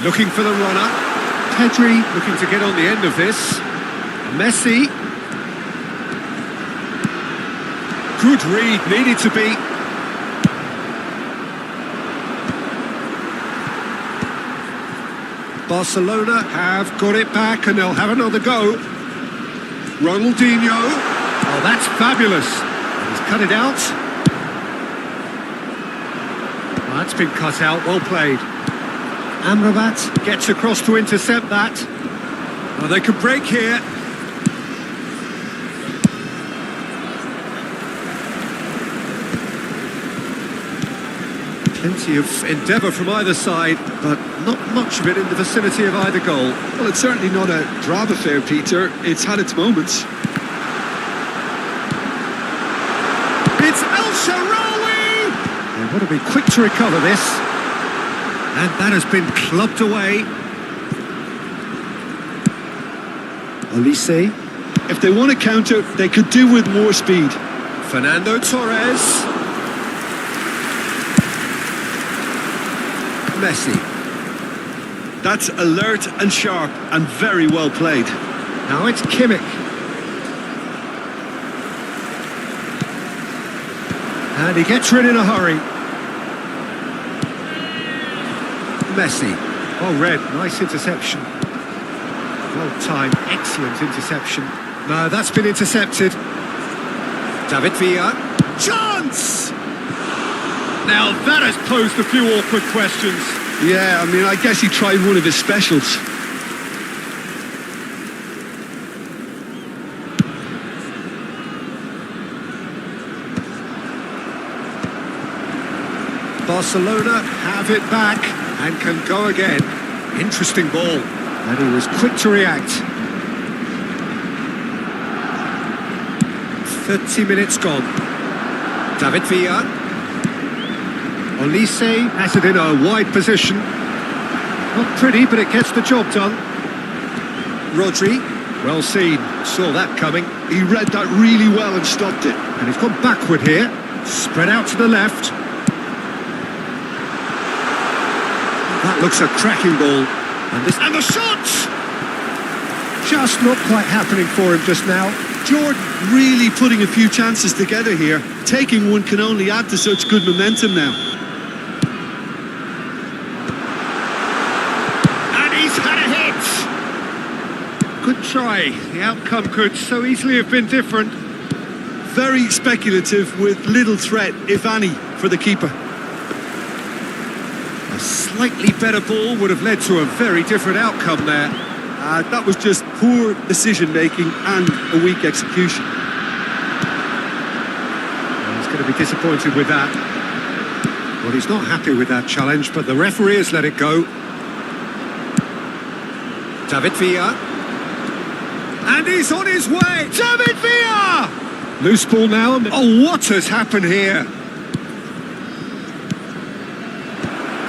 Looking for the runner. Pedri looking to get on the end of this. Messi. Good read, needed to be. Barcelona have got it back and they'll have another go. Ronaldinho. Oh, that's fabulous. He's cut it out. Oh, that's been cut out. Well played. Amrabat gets across to intercept that. Oh, they could break here. Plenty of endeavour from either side, but not much of it in the vicinity of either goal. Well, it's certainly not a drab affair, Peter. It's had its moments. It's El Shaarawy! They want to be quick to recover this. And that has been clubbed away. Olise. If they want to counter, they could do with more speed. Fernando Torres. Messi. That's alert and sharp and very well played. Now it's Kimmich. And he gets rid in a hurry. Messi. Oh, Red, nice interception. Well timed, excellent interception. No, that's been intercepted. David Villa. Chance! Now that has posed a few awkward questions. Yeah, I mean, I guess he tried one of his specials. Barcelona have it back and can go again. Interesting ball. And he was quick to react. 30 minutes gone. David Villa. Olise has it in a wide position. Not pretty, but it gets the job done. Rodri, well seen, saw that coming. He read that really well and stopped it. And he's gone backward here. Spread out to the left. That looks a cracking ball. And the shot! Just not quite happening for him just now. Jordan really putting a few chances together here. Taking one can only add to such good momentum now. And he's had a hit! Good try. The outcome could so easily have been different. Very speculative with little threat, if any, for the keeper. A slightly better ball would have led to a very different outcome there. That was just poor decision-making and a weak execution. He's going to be disappointed with that. Well, he's not happy with that challenge, but the referee has let it go. David Villa. And he's on his way! David Villa! Loose ball now. Oh, what has happened here?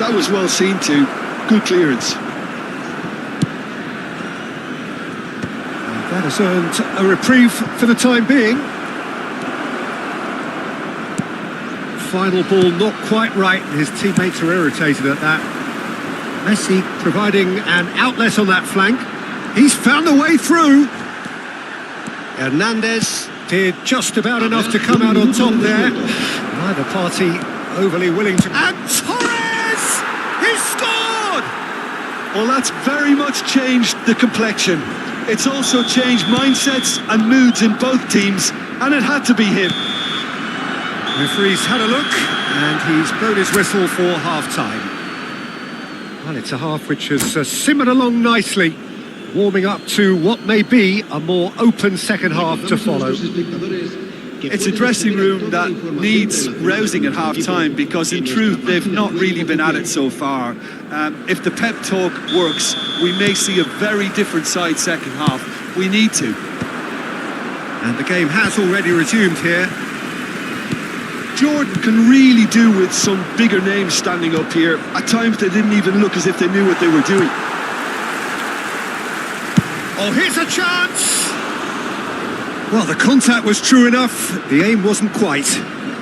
That was well seen too. Good clearance. That has earned a reprieve for the time being. Final ball not quite right. His teammates are irritated at that. Messi providing an outlet on that flank. He's found a way through. Hernandez did just about enough to come out on top there. Neither party overly willing to... And Torres! He scored! Well, that's very much changed the complexion. It's also changed mindsets and moods in both teams, and it had to be him. Referee's had a look, and he's blown his whistle for half-time. Well, it's a half which has simmered along nicely, warming up to what may be a more open second half to follow. It's a dressing room that needs rousing at half-time because, in truth, they've not really been at it so far. If the pep talk works, we may see a very different side second half. We need to. And the game has already resumed here. Jordan can really do with some bigger names standing up here. At times, they didn't even look as if they knew what they were doing. Oh, here's a chance! Well, the contact was true enough, the aim wasn't quite.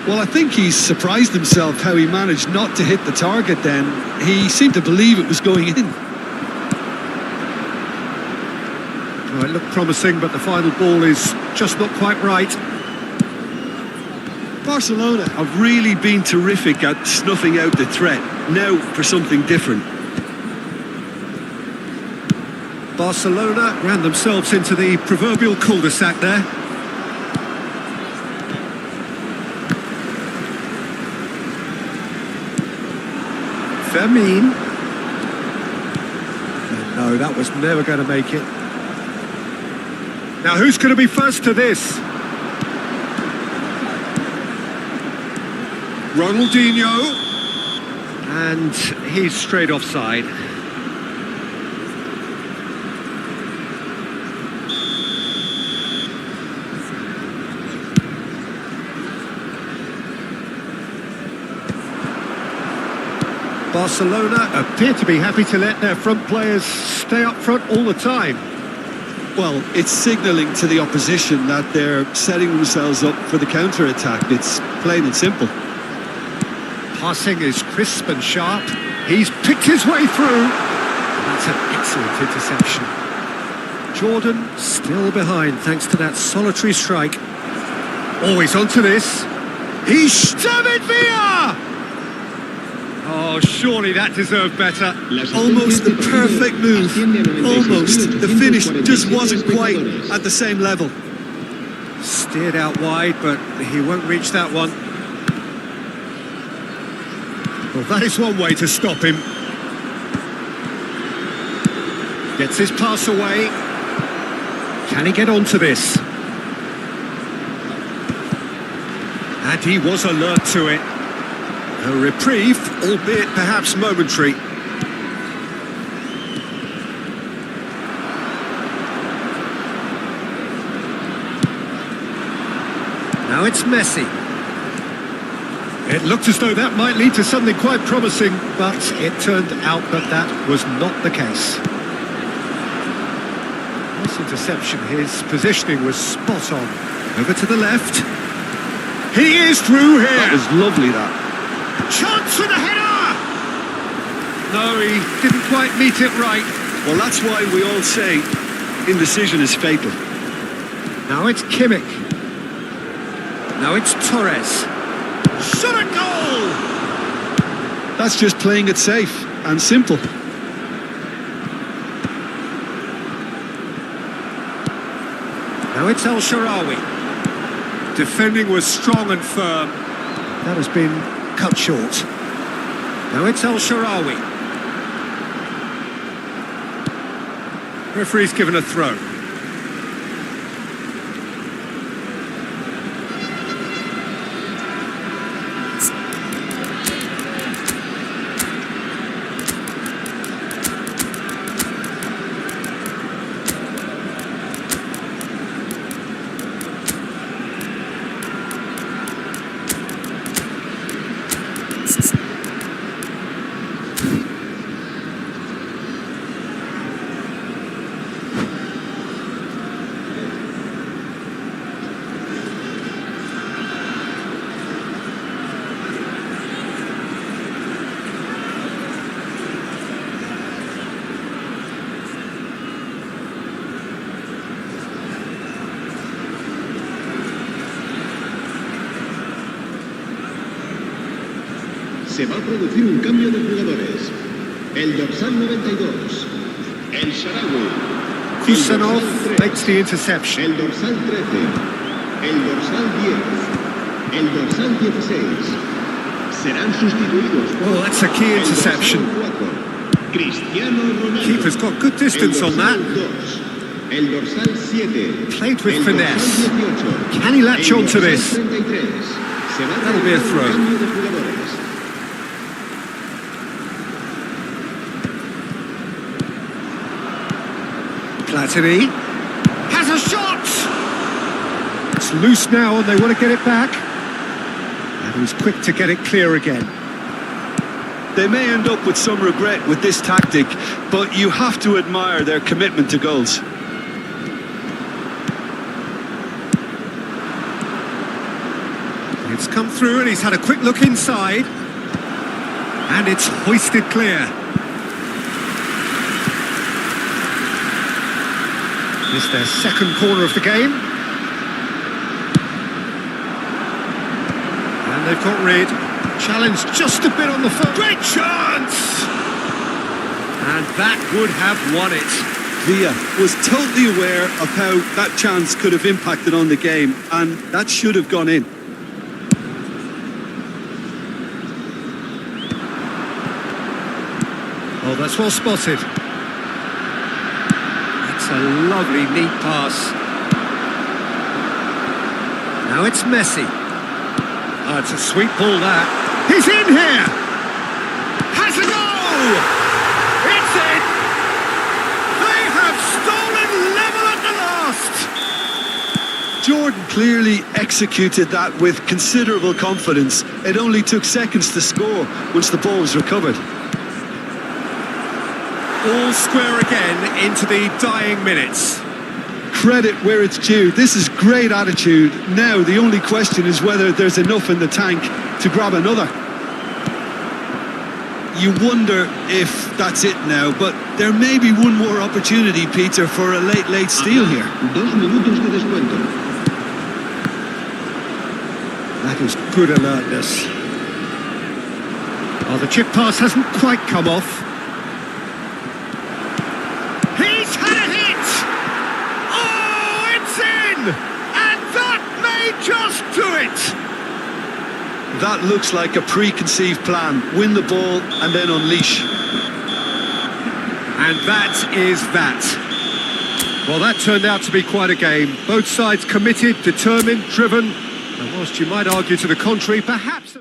Well, I think he's surprised himself how he managed not to hit the target then. He seemed to believe it was going in. Well, it looked promising, but the final ball is just not quite right. Barcelona have really been terrific at snuffing out the threat. Now for something different. Barcelona ran themselves into the proverbial cul-de-sac there. Fermin. No, that was never going to make it. Now who's going to be first to this? Ronaldinho. And he's straight offside. Barcelona appear to be happy to let their front players stay up front all the time. Well, it's signalling to the opposition that they're setting themselves up for the counter-attack. It's plain and simple. Passing is crisp and sharp. He's picked his way through. That's an excellent interception. Jordan still behind thanks to that solitary strike. Always onto this. He's David Villa! Oh, surely that deserved better. Almost the perfect move. Almost. The finish just wasn't quite at the same level. Steered out wide, but he won't reach that one. Well, that is one way to stop him. Gets his pass away. Can he get onto this? And he was alert to it. A reprieve, albeit perhaps momentary. Now it's Messi. It looked as though that might lead to something quite promising, but it turned out that that was not the case. This interception, his positioning was spot on. Over to the left. He is through here. That was lovely, that. Chance for the header! No, he didn't quite meet it right. Well, that's why we all say indecision is fatal. Now it's Kimmich. Now it's Torres. Shot a goal! That's just playing it safe and simple. Now it's El Shaarawy. Defending was strong and firm. That has been cut short. Now it's El Shaarawy. Referee's given a throw. Se va a producir un cambio de jugadores. El dorsal 92, el Shaarawy. Kusanov makes the interception. El dorsal 13, el dorsal 10, el dorsal 16. Serán sustituidos por... Oh, that's a key interception. El dorsal 4, Cristiano Ronaldo. Keeper's got good distance on that. El dorsal 2, el dorsal 7. Played with el finesse. dorsal 18, Can he latch el on to dorsal this? 33. Se va a That'll be a producir throw. un cambio de jugadores. Platini has a shot! It's loose now and they want to get it back. And he's quick to get it clear again. They may end up with some regret with this tactic, but you have to admire their commitment to goals. It's come through and he's had a quick look inside. And it's hoisted clear. It's their second corner of the game. And they've got rid. Challenged just a bit on the foot. Great chance! And that would have won it. Villa was totally aware of how that chance could have impacted on the game, and that should have gone in. Oh, that's well spotted. That's a lovely, neat pass. Now it's Messi. Oh, it's a sweet ball, that. He's in here! Has a goal! It's in! They have stolen level at the last! Jordan clearly executed that with considerable confidence. It only took seconds to score once the ball was recovered. All square again into the dying minutes. Credit where it's due. This is great attitude. Now the only question is whether there's enough in the tank to grab another. You wonder if that's it now, but there may be one more opportunity, Peter, for a late steal here. 2 minutos de descuento. That is good alertness. Oh, the chip pass hasn't quite come off. He's had a hit! Oh, it's in! And that may just do it! That looks like a preconceived plan. Win the ball and then unleash. And that is that. Well, that turned out to be quite a game. Both sides committed, determined, driven. And whilst you might argue to the contrary, perhaps...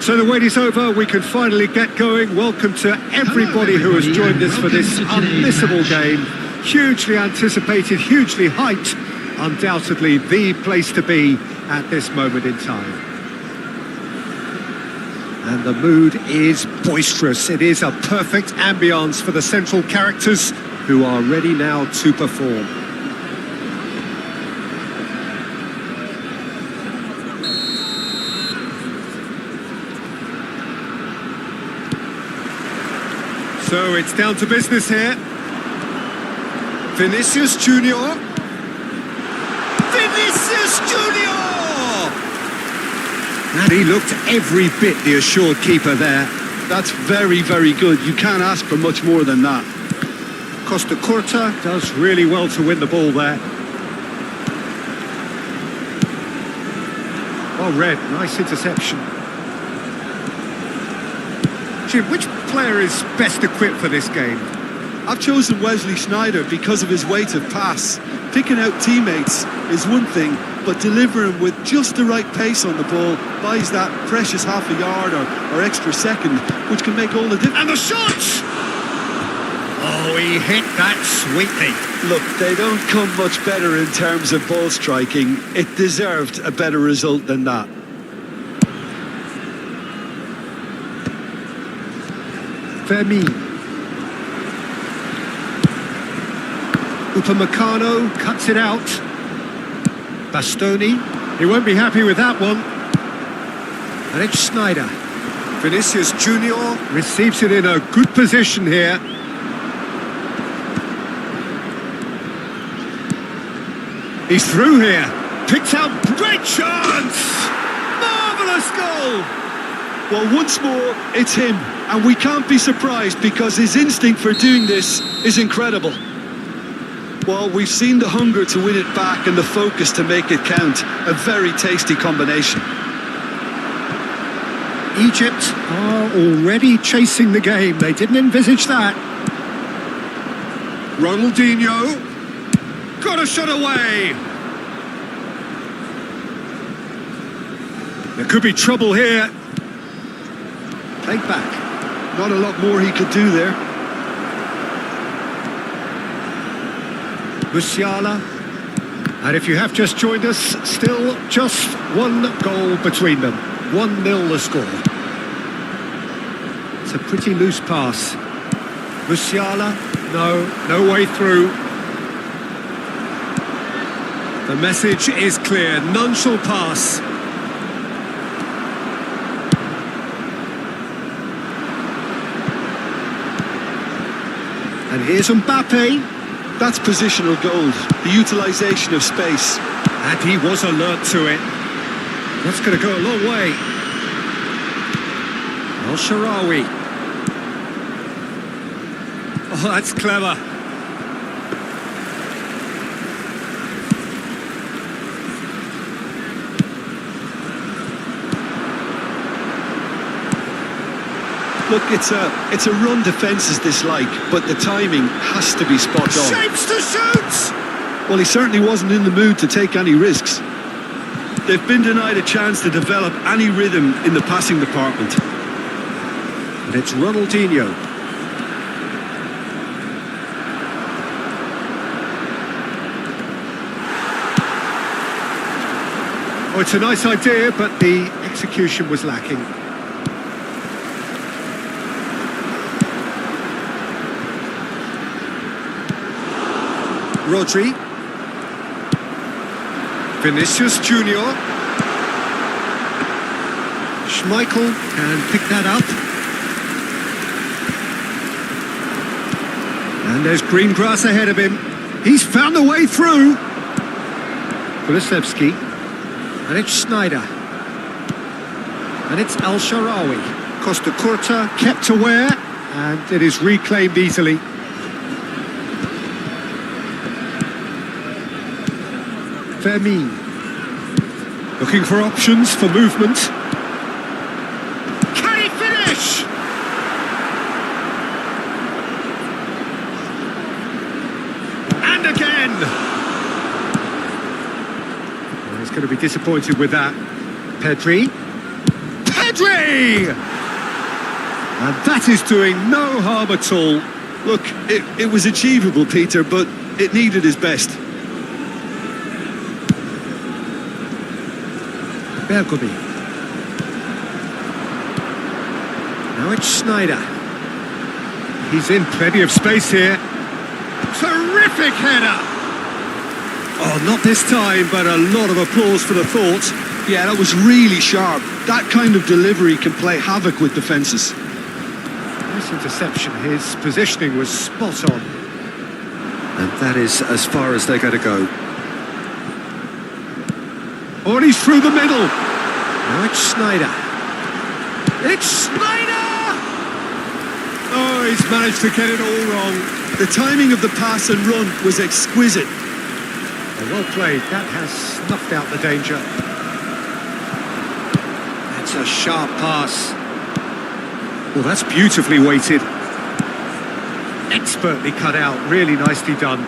So the wait is over, we can finally get going. Welcome to everybody who has joined us for this unmissable game. Hugely anticipated, hugely hyped. Undoubtedly the place to be at this moment in time. And the mood is boisterous. It is a perfect ambience for the central characters who are ready now to perform. So it's down to business here. Vinicius Junior. Vinicius Junior! And he looked every bit the assured keeper there. That's very, very good. You can't ask for much more than that. Costa Curta does really well to win the ball there. Well read, nice interception. Jim, which player is best equipped for this game? I've chosen Wesley Sneijder because of his weight of pass. Picking out teammates is one thing, but delivering with just the right pace on the ball buys that precious half a yard or extra second, which can make all the difference. And the shot! Oh, he hit that sweetly. Look, they don't come much better in terms of ball striking. It deserved a better result than that. Fermin. Upamecano cuts it out. Bastoni, he won't be happy with that one. And it's Sneijder. Vinicius Junior receives it in a good position here. He's through here. Picks out, great chance! Marvellous goal! Well, once more, it's him. And we can't be surprised because his instinct for doing this is incredible. Well, we've seen the hunger to win it back and the focus to make it count. A very tasty combination. Egypt are already chasing the game. They didn't envisage that. Ronaldinho. Got a shot away. There could be trouble here. Take back. Not a lot more he could do there. Musiala. And if you have just joined us, still just one goal between them. 1-0 the score. It's a pretty loose pass. Musiala, no way through. The message is clear, none shall pass. And here's Mbappe. That's positional gold, the utilisation of space. And he was alert to it. That's going to go a long way. Al-Sharawi. Oh, that's clever. Look, it's a run defence is dislike, but the timing has to be spot on. Shapes to shoot! Well, he certainly wasn't in the mood to take any risks. They've been denied a chance to develop any rhythm in the passing department. And it's Ronaldinho. Oh, it's a nice idea, but the execution was lacking. Rodri. Vinicius Junior. Schmeichel can pick that up. And there's green grass ahead of him. He's found a way through. Kulusevski. And it's Sneijder. And it's Al-Sharawi. Costa Curta kept aware, and it is reclaimed easily. Fermin. Looking for options for movement. Can he finish? And again! Well, he's going to be disappointed with that. Pedri. Pedri! away! And that is doing no harm at all. Look, it was achievable, Peter, but it needed his best. Bergobi. Now it's Schneider. He's in plenty of space here. Terrific header! Oh, not this time, but a lot of applause for the thought. Yeah, that was really sharp. That kind of delivery can play havoc with defences. Nice interception. His positioning was spot on. And that is as far as they're going to go. Oh, and he's through the middle. Now it's Schneider. It's Schneider! Oh, he's managed to get it all wrong. The timing of the pass and run was exquisite. Well played. That has snuffed out the danger. That's a sharp pass. Well, that's beautifully weighted. Expertly cut out. Really nicely done.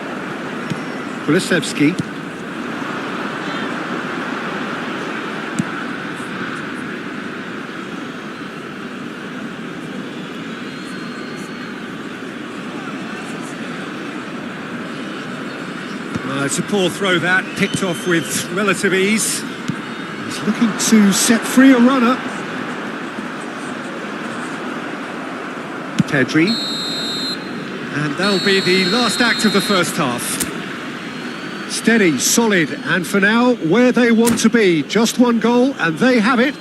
Kulusevski. It's a poor throw that, picked off with relative ease. He's looking to set free a runner. Pedri. And that'll be the last act of the first half. Steady, solid, and for now, where they want to be. Just one goal, and they have it.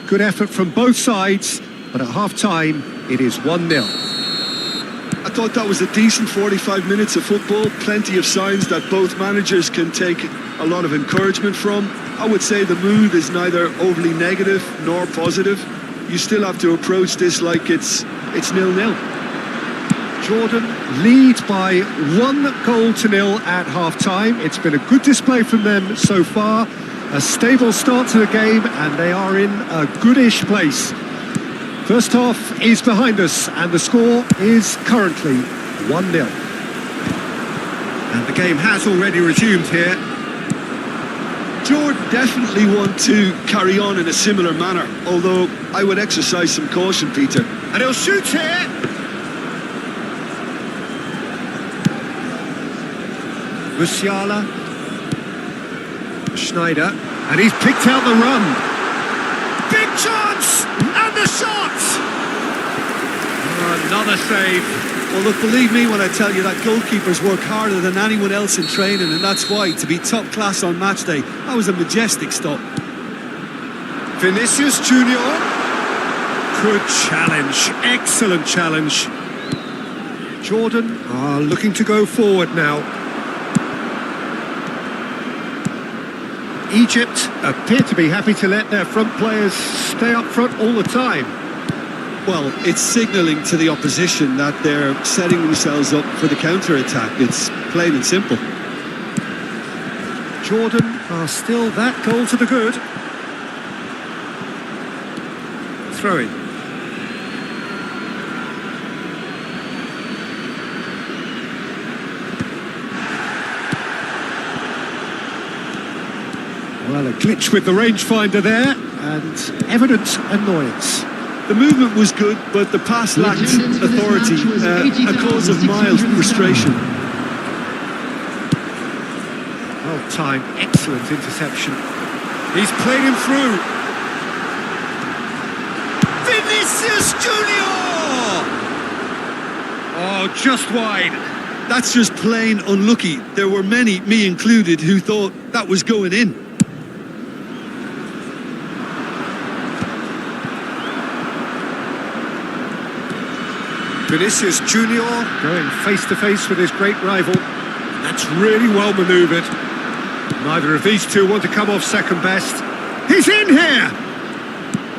Good effort from both sides, but at half-time, it is 1-0. I thought that was a decent 45 minutes of football. Plenty of signs that both managers can take a lot of encouragement from. I would say the mood is neither overly negative nor positive. You still have to approach this like it's 0-0. Jordan lead by 1-0 at half-time. It's been a good display from them so far. A stable start to the game, and they are in a goodish place. First half is behind us, and the score is currently 1-0. And the game has already resumed here. Jordan definitely want to carry on in a similar manner, although I would exercise some caution, Peter. And he'll shoot here. Musiala. Schneider. And he's picked out the run. Big chance! And the shot! Oh, another save. Well, look, believe me when I tell you that goalkeepers work harder than anyone else in training, and that's why, to be top class on match day, that was a majestic stop. Vinicius Junior. Good challenge. Excellent challenge. Jordan are looking to go forward now. Egypt appear to be happy to let their front players stay up front all the time. Well, it's signalling to the opposition that they're setting themselves up for the counter-attack. It's plain and simple. Jordan are still that goal to the good. Throw-in. Well, a glitch with the rangefinder there, and evident annoyance. The movement was good, but the pass lacked authority, a cause of mild frustration. Well timed, excellent interception. He's played him through. Vinicius Junior! Oh, just wide. That's just plain unlucky. There were many, me included, who thought that was going in. Vinicius Junior going face-to-face with his great rival. That's really well manoeuvred. Neither of these two want to come off second best. He's in here!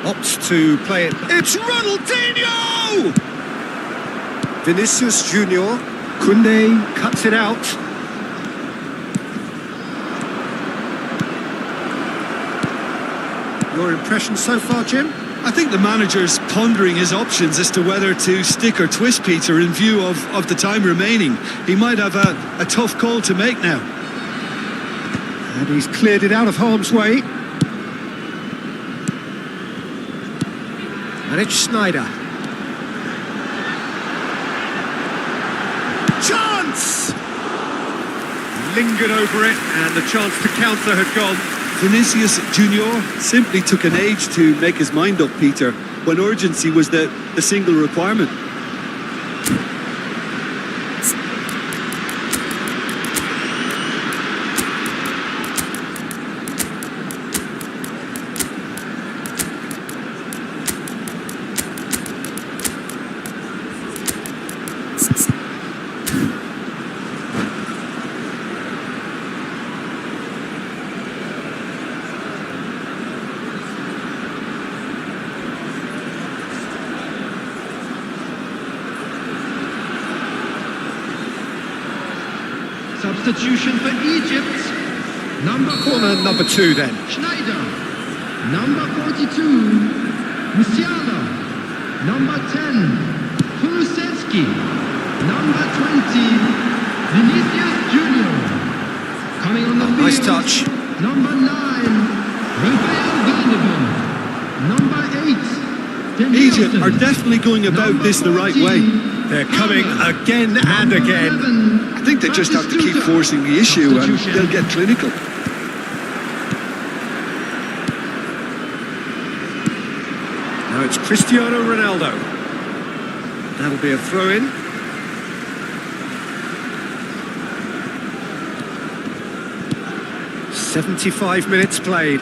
Opts to play it. It's Ronaldinho! Vinicius Junior. Koundé cuts it out. Your impression so far, Jim? I think the manager's pondering his options as to whether to stick or twist Peter in view of the time remaining. He might have a tough call to make now. And he's cleared it out of harm's way. And it's Sneijder. Chance! Lingered over it, and the chance to counter had gone. Vinicius Junior simply took an age to make his mind up, Peter, when urgency was the single requirement. Substitution for Egypt. Corner number 2 then. Sneijder. Number 42, Musiala. Number 10, Kulusevski. Number 20, Vinicius Junior. Coming on the field. Nice touch. Number 9, Rafael Varane. Number 8, Egypt are definitely going about this the right way. They're coming again and again. I think they just have to keep forcing the issue and they'll get clinical. Now it's Cristiano Ronaldo. That'll be a throw-in. "75 minutes played.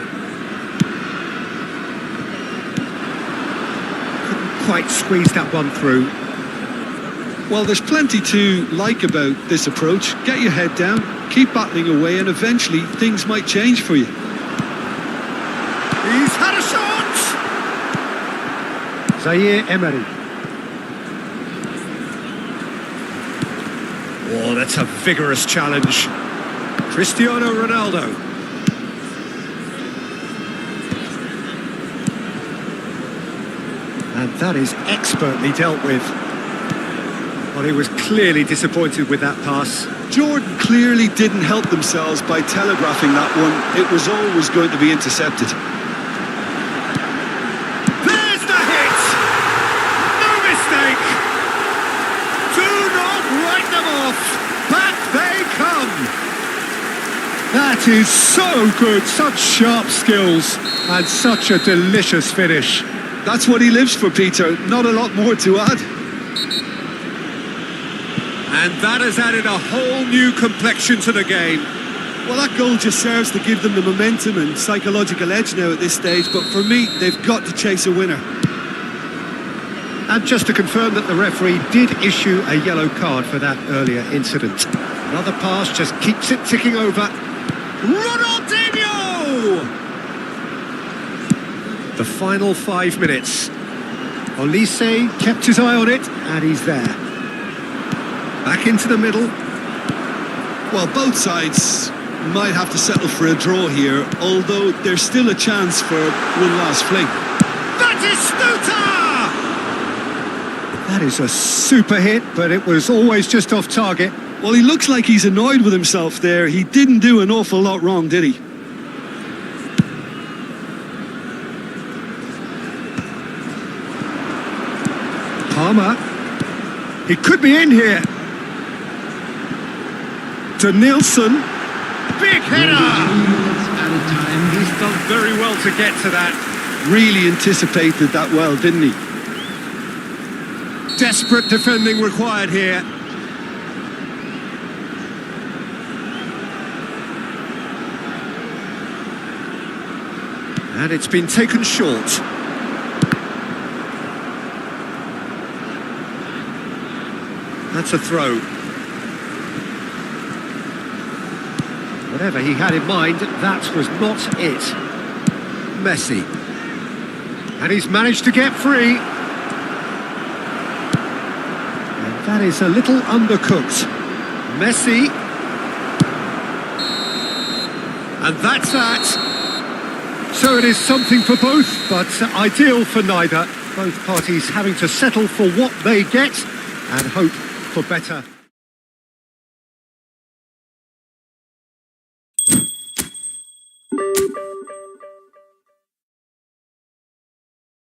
Couldn't quite squeeze that one through. Well, there's plenty to like about this approach. Get your head down, keep battling away, and eventually things might change for you. He's had a shot! Zaire Emery. Oh, that's a vigorous challenge. Cristiano Ronaldo. And that is expertly dealt with. Well, he was clearly disappointed with that pass. Jordan clearly didn't help themselves by telegraphing that one. It was always going to be intercepted. There's the hit! No mistake! Do not write them off! Back they come! That is so good, such sharp skills, and such a delicious finish. That's what he lives for, Peter. Not a lot more to add. And that has added a whole new complexion to the game. Well, that goal just serves to give them the momentum and psychological edge now at this stage, but for me, they've got to chase a winner. And just to confirm that the referee did issue a yellow card for that earlier incident. Another pass just keeps it ticking over. Ronaldinho! The final 5 minutes. Olise kept his eye on it, and he's there. Back into the middle. Well, both sides might have to settle for a draw here, although there's still a chance for one last fling. That is Stuta! That is a super hit, but it was always just off target. Well, he looks like he's annoyed with himself there. He didn't do an awful lot wrong, did he? Palmer. He could be in here. To Nielsen. Big header! He's done very well to get to that. Really anticipated that well, didn't he? Desperate defending required here. And it's been taken short. That's a throw. Whatever he had in mind, that was not it. Messi. And he's managed to get free. And that is a little undercooked. Messi. And that's that. So it is something for both, but ideal for neither. Both parties having to settle for what they get and hope for better.